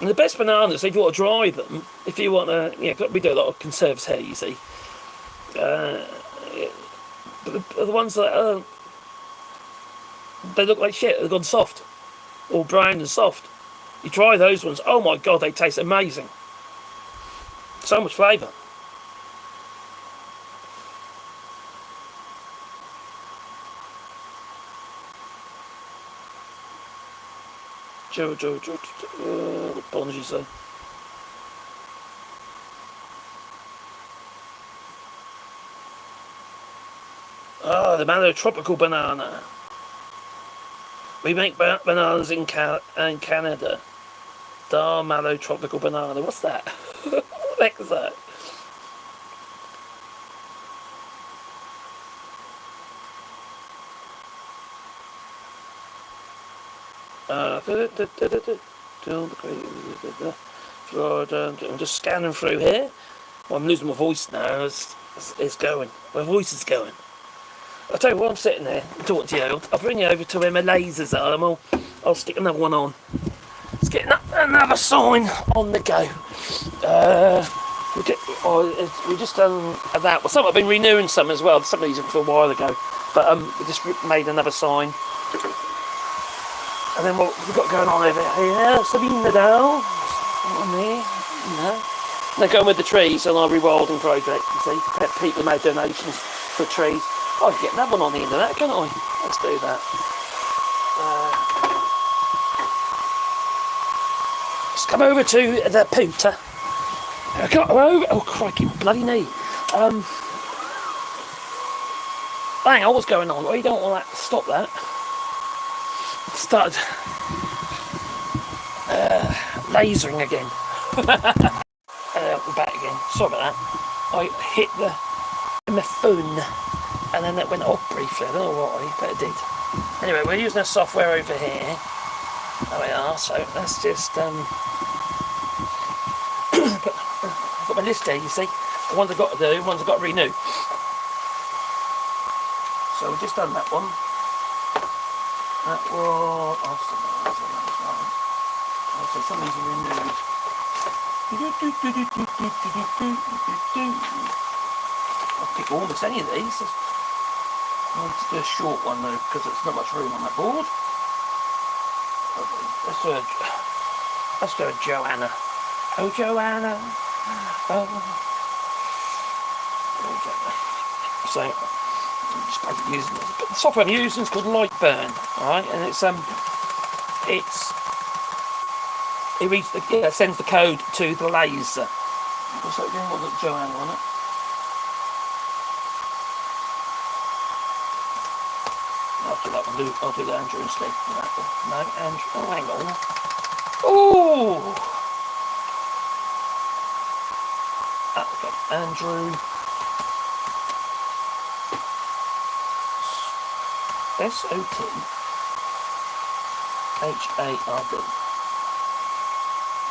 And the best bananas, if you want to dry them, if you want to, we do a lot of conserves here, you see. But the ones that they look like shit, they've gone soft, all brown and soft. You try those ones, oh my god, they taste amazing. So much flavour. What pond did you say? The Mallow tropical banana. We make bananas in Canada. Dar Mallow tropical banana. What's that? What the heck is that? Florida. I'm just scanning through here. Well, I'm losing my voice now. It's going. My voice is going. I'll tell you what, I'm sitting there talking to you. I'll bring you over to where my lasers are and I'll stick another one on. Let's get another sign on the go. We just done that. Well, some I've been renewing some as well. Some of these for a while ago, but we just made another sign. And then what we've got going on over here, Sabine Nadal, on there, you know. They're going with the trees on our rewilding project, you see. People made donations for trees. I can get another one on the internet, can't I? Let's do that. Let's come over to the pooter. I got over. Oh, crikey, bloody knee. Hang on, what's going on? Well, you don't want that. Stop that. Started lasering again. We're back again. Sorry about that. I hit my phone and then it went off briefly. I don't know why, but it did. Anyway, we're using a software over here. There we are. So let's just I've got my list there. You see, the ones I've got to do, the ones I've got to renew. So we've just done that one. That was... Oh, so some of these are renewed. I'll pick almost any of these. I'll just do a short one though, because there's not much room on that board. Let's do a Joanna. Oh, Joanna. Oh. So, the software I'm using is called Lightburn, alright, and it sends the code to the laser. What's that again? What's that Joanna on it? I'll do that one. I'll do the Andrew instead for that one. No, Andrew. Oh, hang on. Oh! Okay, Andrew. SOTHARD.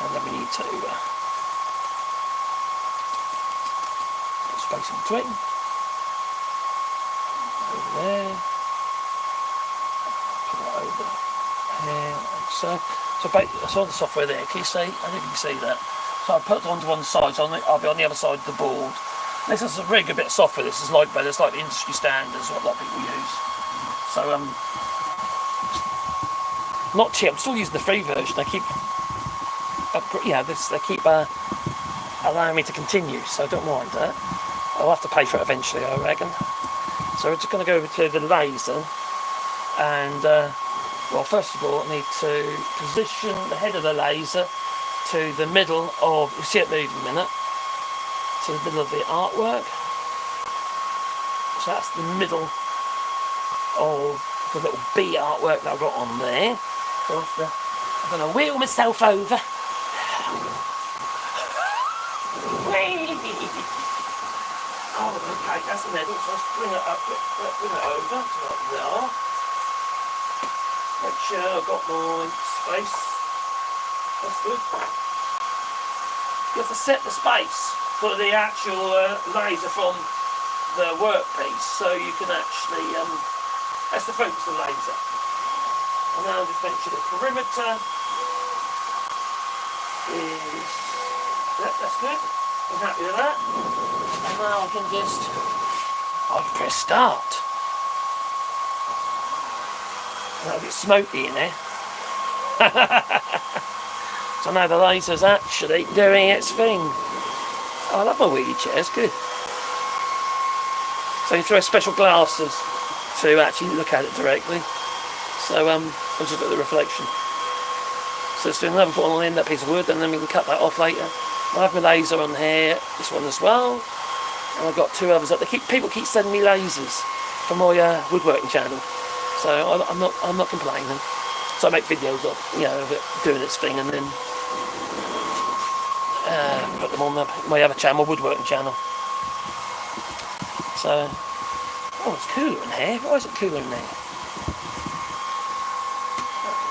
And then we need to put space in between. Over there. Put that over here, like so. So I saw the software there. Can you see? I think you can see that. So I put it onto one side, so I'll be on the other side of the board. This is a really good bit of software. This is like the industry standards, what a lot of people use. So not cheap. I'm still using the free version. They keep allowing me to continue, so I don't mind that. I'll have to pay for it eventually, I reckon. So we're just going to go over to the laser, and well, first of all, I need to position the head of the laser to the middle of. You'll see it move in a minute. To the middle of the artwork. So that's the middle of the little bee artwork that I've got on there. So I'm going to wheel myself over. Oh, okay, that's the middle, so let's bring it up, bring it over, so up there. Make sure I've got my space. That's good. You have to set the space for the actual laser from the workpiece, so you can actually, that's the focus of the laser. And now I'll just make sure the perimeter is, that's good. I'm happy with that. And now I can I'll press start. That'll get smoky in there. So now the laser's actually doing its thing. Oh, I love my wheelie chair, it's good. So you throw special glasses to actually look at it directly. So I'll just look at the reflection. So let's do another one on that piece of wood, and then we can cut that off later. I have my laser on here, this one as well, and I've got two others up. People keep sending me lasers from my woodworking channel, so I'm not complaining. So I make videos of it doing its thing, and then put them on my other channel, woodworking channel. So, oh, it's cooler in here. Why is it cooler in there?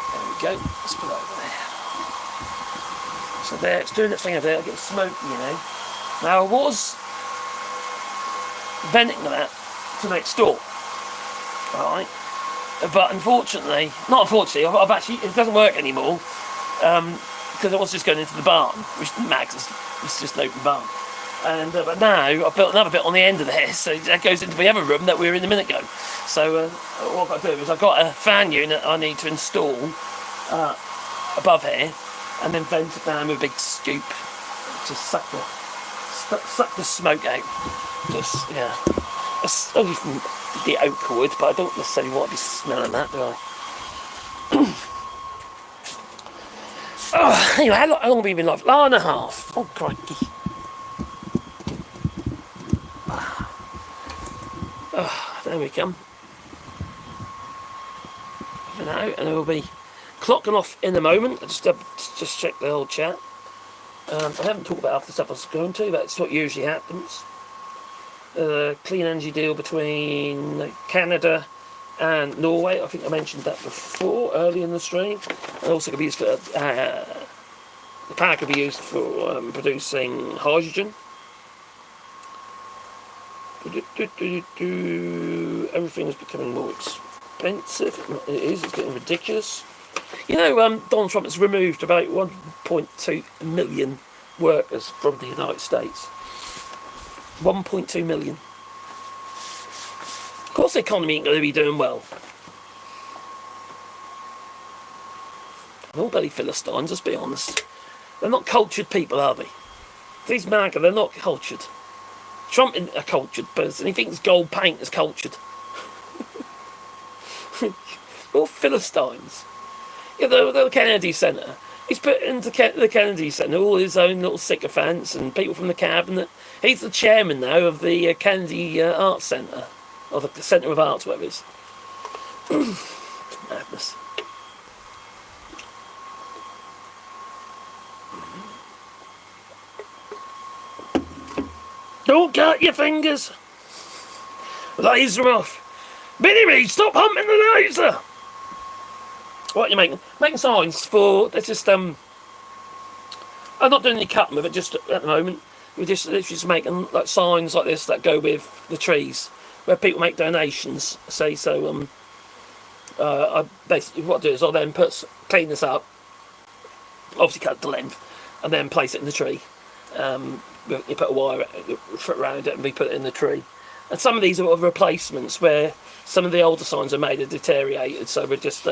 There we go. Let's put it over there. So there, it's doing its thing over there. It gets smoky, Now I was venting that to make store, right? But unfortunately, not unfortunately, I've actually, it doesn't work anymore because I was just going into the barn, which didn't matter, it's just an open barn. And but now I've built another bit on the end of this, so that goes into the other room that we were in a minute ago. So what I've got to do is I've got a fan unit I need to install above here, and then vent it down with a big scoop to suck the smoke out. Just, yeah. It's only from the oak wood, but I don't necessarily want to be smelling that, do I? Oh, anyway, how long have we been live? Hour and a half. Oh, crikey. Oh, there we come. For now, and we'll be clocking off in a moment. I just check the old chat. I haven't talked about half the stuff I was going to. That's what usually happens. Clean energy deal between Canada and Norway. I think I mentioned that before, early in the stream. And also could be used for the power could be used for producing hydrogen. Everything is becoming more expensive. It is. It's getting ridiculous. You know, Donald Trump has removed about 1.2 million workers from the United States. 1.2 million. Of course, the economy ain't going to be doing well. They're all bloody Philistines, let's be honest. They're not cultured people, are they? These MAGA, they're not cultured. Trump isn't a cultured person. He thinks gold paint is cultured. All Philistines. Yeah, the Kennedy Centre. He's put into the Kennedy Centre all his own little sycophants and people from the cabinet. He's the chairman now of the Kennedy Arts Centre, or the Centre of Arts, whatever it is. Madness. Don't cut your fingers. Laser them off. Billy Reed, stop humping the laser. What are you making? Making signs for. That's just I'm not doing any cutting with it just at the moment. We're just literally just making like signs like this that go with the trees, where people make donations. Say so. I basically what I do is I'll then clean this up. Obviously cut the length, and then place it in the tree. You put a wire around it and we put it in the tree. And some of these are replacements where some of the older signs are made and deteriorated, so we're just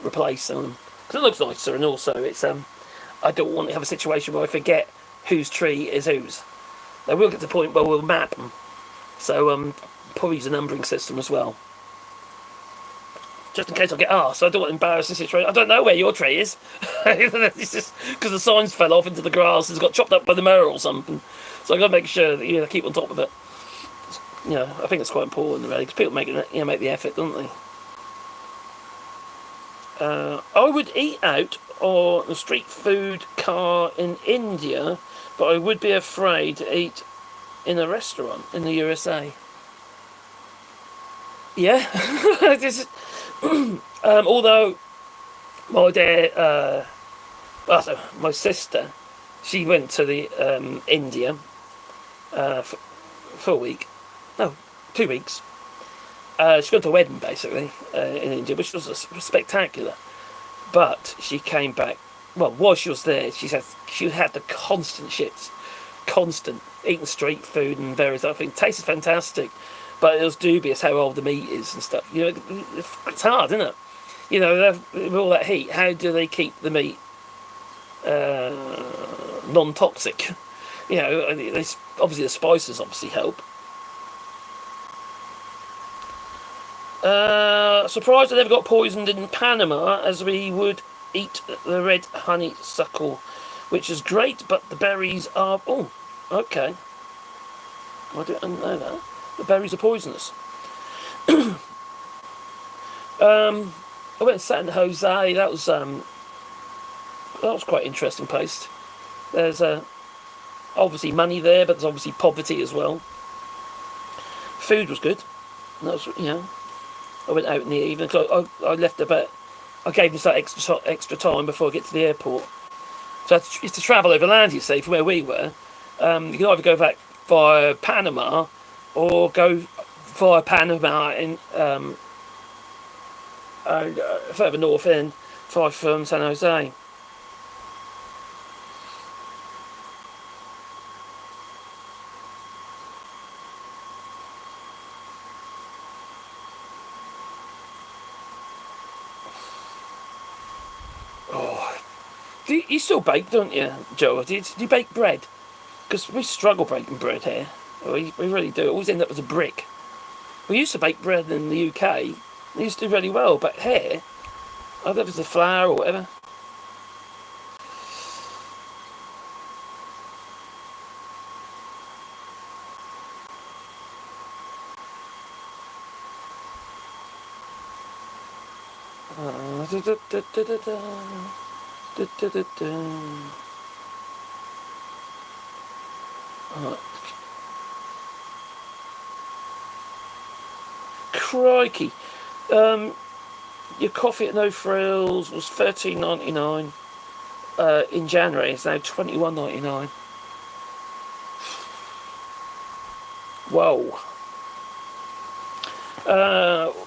replacing them because it looks nicer, and also it's I don't want to have a situation where I forget whose tree is whose. They will get to the point where we'll map them, so probably use a numbering system as well. Just in case I get asked, I don't want to embarrass the situation. I don't know where your tree is. It's just because the signs fell off into the grass and got chopped up by the mower or something. So I've got to make sure that keep on top of it. I think it's quite important, really, because people make the effort, don't they? I would eat out on a street food car in India, but I would be afraid to eat in a restaurant in the USA. Yeah, although my dad, my sister, she went to the India for a week. No, 2 weeks. She went to a wedding basically in India, which was spectacular. But she came back. Well, while she was there, she had the constant shits, constant eating street food and various other things. Tasted fantastic, but it was dubious how old the meat is and stuff. It's hard, isn't it? With all that heat, how do they keep the meat non-toxic? Obviously the spices help. Surprised I never got poisoned in Panama, as we would eat the red honeysuckle, which is great, but the berries are... Oh, okay. I didn't know that. The berries are poisonous. I went to San Jose. That was quite an interesting place. There's obviously money there, but there's obviously poverty as well. Food was good. That was, I went out in the evening. So I left about. I gave this extra time before I get to the airport. So it's to travel overland, you see, from where we were. You can either go back via Panama or go via Panama in further north in, from San Jose. You still bake, don't you, Joe? Do you bake bread? Because we struggle baking bread here. We really do. It always end up as a brick. We used to bake bread in the UK. We used to do really well, but here, I don't know if it's the flour or whatever. Crikey. Your coffee at No Frills was $13.99 in January. It's now $21.99. Whoa.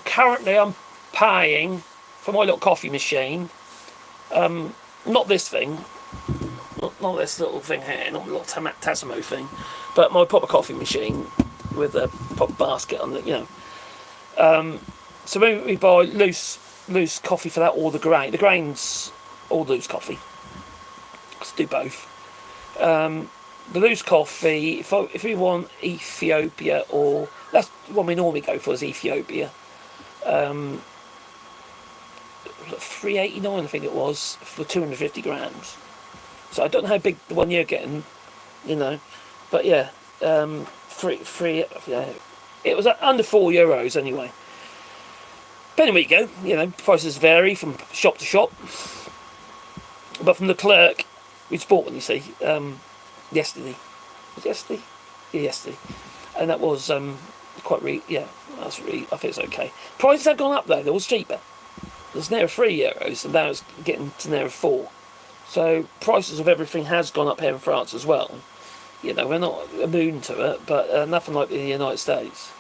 Currently I'm paying for my little coffee machine. Not this thing. Not this little thing here, not the little Tassimo thing, but my proper coffee machine with a proper basket on it, So maybe we buy loose coffee for that, or the grain. The grain's all loose coffee. Let's do both. The loose coffee, if we want Ethiopia, or that's what we normally go for, is Ethiopia. $3.89 I think it was for 250 grams. So I don't know how big the one you're getting, but yeah, free. Yeah, it was under €4 anyway. But anyway, you go. Prices vary from shop to shop. But from the clerk, we bought one. You see, yesterday. Was it yesterday? Yeah, yesterday. And that was that's really. I think it's okay. Prices have gone up though. They're all cheaper. There's near €3, and now it's getting to near €4. So prices of everything has gone up here in France as well. We're not immune to it, but nothing like the United States.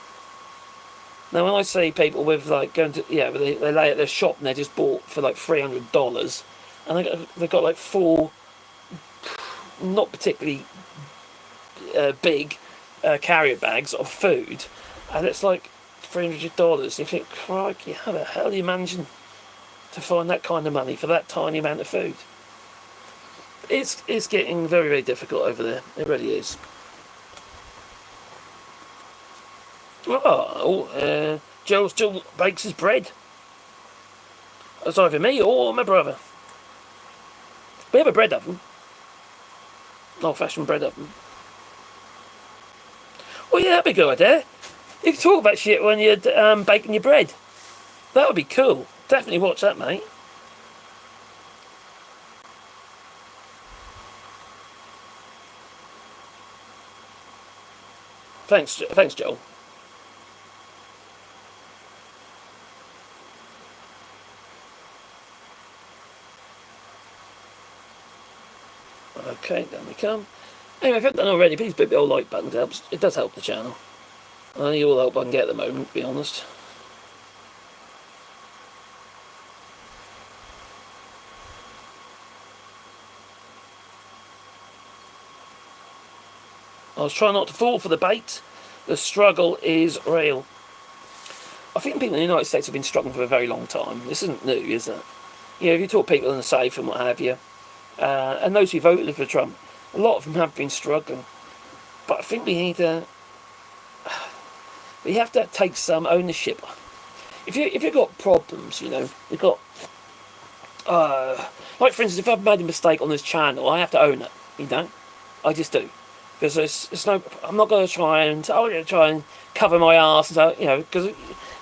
Now, when I see people with going to they lay at their shop and they just bought for $300, and they've got 4 not particularly big carrier bags of food, and it's $300. You think, crikey, how the hell are you managing to find that kind of money for that tiny amount of food? It's getting very, very difficult over there. It really is. Joe still bakes his bread. That's either me or my brother. We have a bread oven. Old-fashioned bread oven. Well, yeah, that'd be a good idea. You can talk about shit when you're baking your bread. That would be cool. Definitely watch that, mate. Thanks, Joel. Okay, down we come. Anyway, if you haven't done already, please hit the old like button. It does help the channel. I need all the help I can get at the moment, to be honest. I was trying not to fall for the bait. The struggle is real. I think people in the United States have been struggling for a very long time. This isn't new, is it? If you talk to people in the South and what have you, and those who voted for Trump, a lot of them have been struggling. But I think we have to take some ownership. If you've got problems, you've got, for instance, if I've made a mistake on this channel, I have to own it. I just do. Because I'm not going to try and cover my arse, because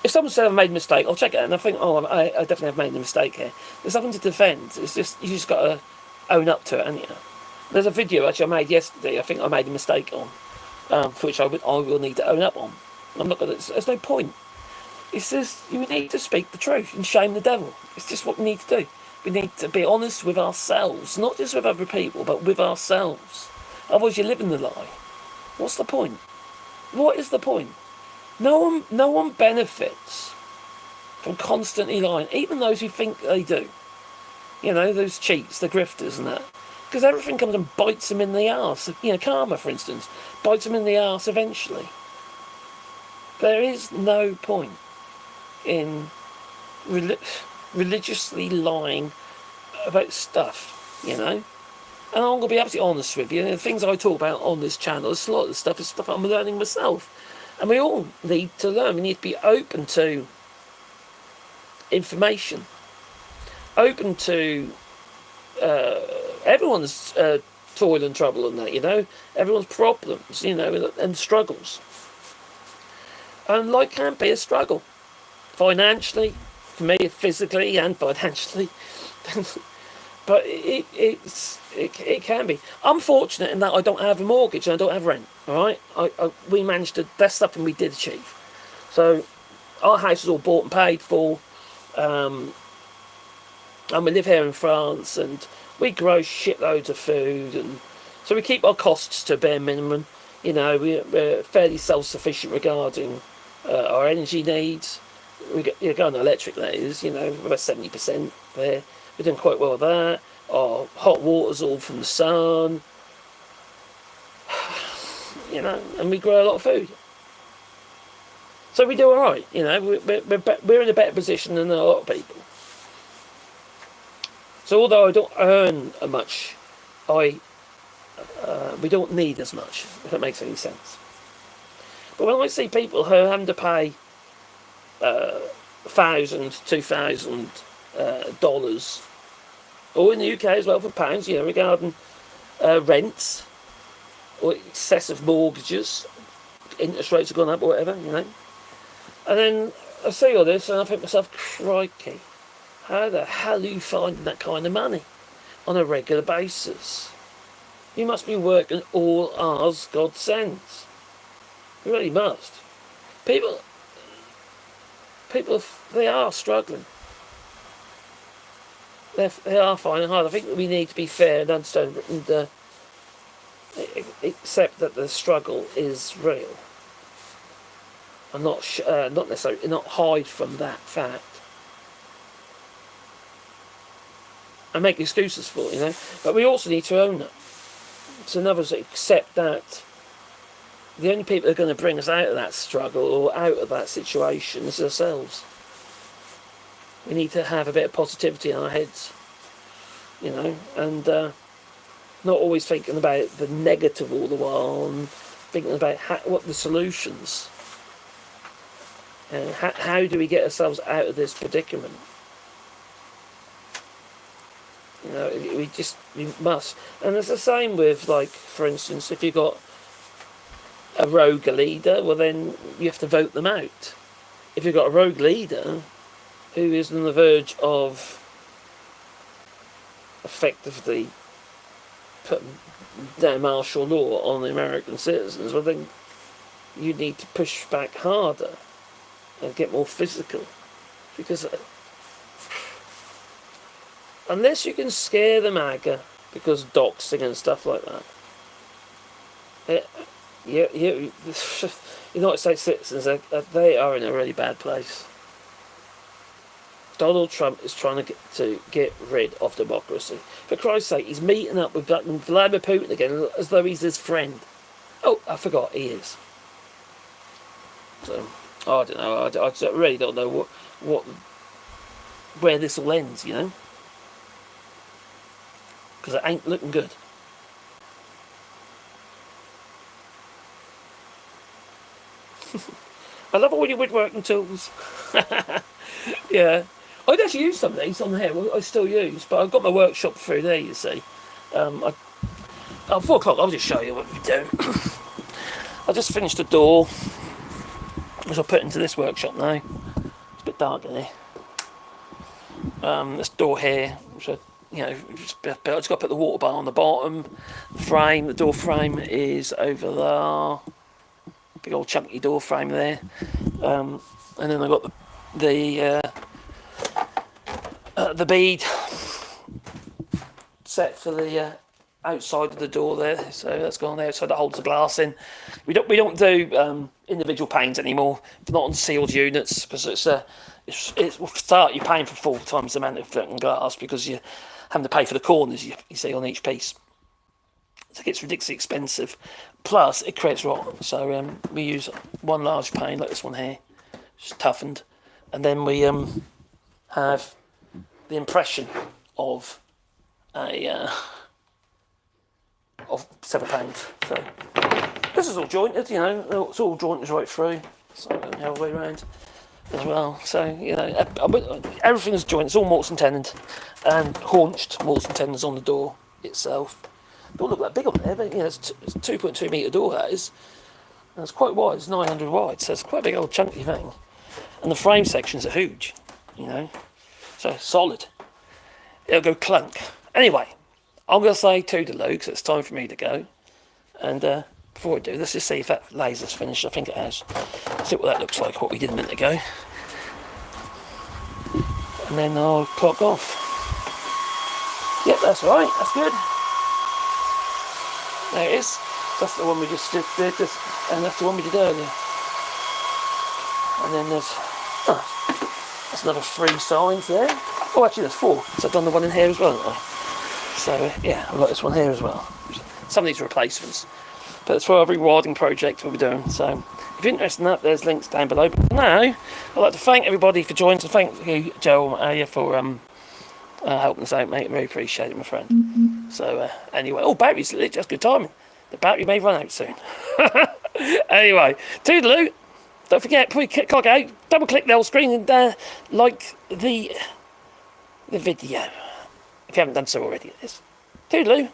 if someone said I've made a mistake, I'll check it and I think, I definitely have made a mistake here. There's nothing to defend. It's just, you just got to own up to it, and there's a video actually I made yesterday. I think I made a mistake on, for which I will need to own up on. I'm not going to. There's no point. It's just you need to speak the truth and shame the devil. It's just what we need to do. We need to be honest with ourselves, not just with other people, but with ourselves. Otherwise, you're living the lie. What's the point? What is the point? No one benefits from constantly lying, even those who think they do. Those cheats, the grifters and that. Because everything comes and bites them in the arse. Karma, for instance, bites them in the arse eventually. There is no point in religiously lying about stuff. you know. And I'm going to be absolutely honest with you. The things I talk about on this channel, a lot of the stuff is stuff I'm learning myself. And we all need to learn. We need to be open to information, open to everyone's toil and trouble and that, you know, everyone's problems, you know, and struggles. And life can be a struggle, financially, for me, physically and financially. But it can be. I'm fortunate in that I don't have a mortgage and I don't have rent. All right, we managed to. That's something we did achieve. So our house is all bought and paid for, and we live here in France, and we grow shitloads of food, and so we keep our costs to a bare minimum. You know, we're fairly self-sufficient regarding our energy needs. You're going electric, that is. You know, about 70% there. We're doing quite well with that. Our hot water's all from the sun. You know, and we grow a lot of food. So we do all right. You know, we're in a better position than a lot of people. So although I don't earn much, we don't need as much, if that makes any sense. But when I see people who are having to pay $1,000, $2,000, or in the UK as well for pounds, you know, regarding rents or excessive mortgages, interest rates have gone up or whatever, you know. And then I see all this and I think to myself, crikey, how the hell are you finding that kind of money on a regular basis? You must be working all hours God sends. You really must. People, they are struggling. They are finding it hard. I think that we need to be fair and understand and accept that the struggle is real, and not necessarily not hide from that fact and make excuses for it, you know. But we also need to own it. So in other words, accept that the only people that are going to bring us out of that struggle or out of that situation is ourselves. We need to have a bit of positivity in our heads, you know, and not always thinking about the negative all the while, and thinking about what the solutions. How do we get ourselves out of this predicament? You know, we must. And it's the same with, like, for instance, if you've got a rogue leader, well then you have to vote them out. If you've got a rogue leader who is on the verge of effectively putting down martial law on the American citizens, well then you need to push back harder and get more physical, because unless you can scare the MAGA because of doxing and stuff like that, United States citizens, they are in a really bad place. Donald Trump is trying to get rid of democracy. For Christ's sake, he's meeting up with Vladimir Putin again as though he's his friend. Oh, I forgot, he is. So, I don't know. I really don't know where this all ends, you know? Because it ain't looking good. I love all your woodworking tools. Yeah. I'd actually use some of these on here. I still use, but I've got my workshop through there, you see. At 4 o'clock, I'll just show you what we're doing. I just finished the door, which I'll put into this workshop now. It's a bit dark in here. This door here, which I just got to put the water bar on the bottom. The door frame is over there. Big old chunky door frame there. And then I've got the bead set for the outside of the door there, so that's gone there, so that holds the glass in. We don't do individual panes anymore, not on sealed units, because it will start you paying for 4 times the amount of glass, because you're having to pay for the corners you see on each piece. So it gets ridiculously expensive. Plus, it creates rot. So we use one large pane like this one here, just toughened, and then we have the impression of of £7. So this is all jointed, you know, it's all jointed right through, so the whole way around as well. So, you know, everything's jointed, it's all mortise and tenon, and haunched mortise and tenons on the door itself. Don't look that big on there, but, you know, it's a 2.2 metre door, that is. And it's quite wide, it's 900 wide, so it's quite a big old chunky thing. And the frame sections are huge, you know, so solid. It'll go clunk. Anyway, I'm going to say toodaloo, because it's time for me to go. And before I do, let's just see if that laser's finished. I think it has. See what that looks like, what we did a minute ago. And then I'll clock off. Yep, that's right, that's good. There it is. That's the one we just did, and that's the one we did earlier. And then that's another 3 signs there. Oh, actually there's 4, so I've done the one in here as well, haven't I? So, yeah, I've got this one here as well. Some of these are replacements. But it's for our rewilding project we'll be doing. So, if you're interested in that, there's links down below. But for now, I'd like to thank everybody for joining. So, thank you, Joel, for helping us out, mate. I really appreciate it, my friend. So, anyway, batteries, just good timing. The battery may run out soon. Anyway, toodaloo. Don't forget, before you clock out, double click the old screen and like the video. If you haven't done so already, it is. Toodaloo.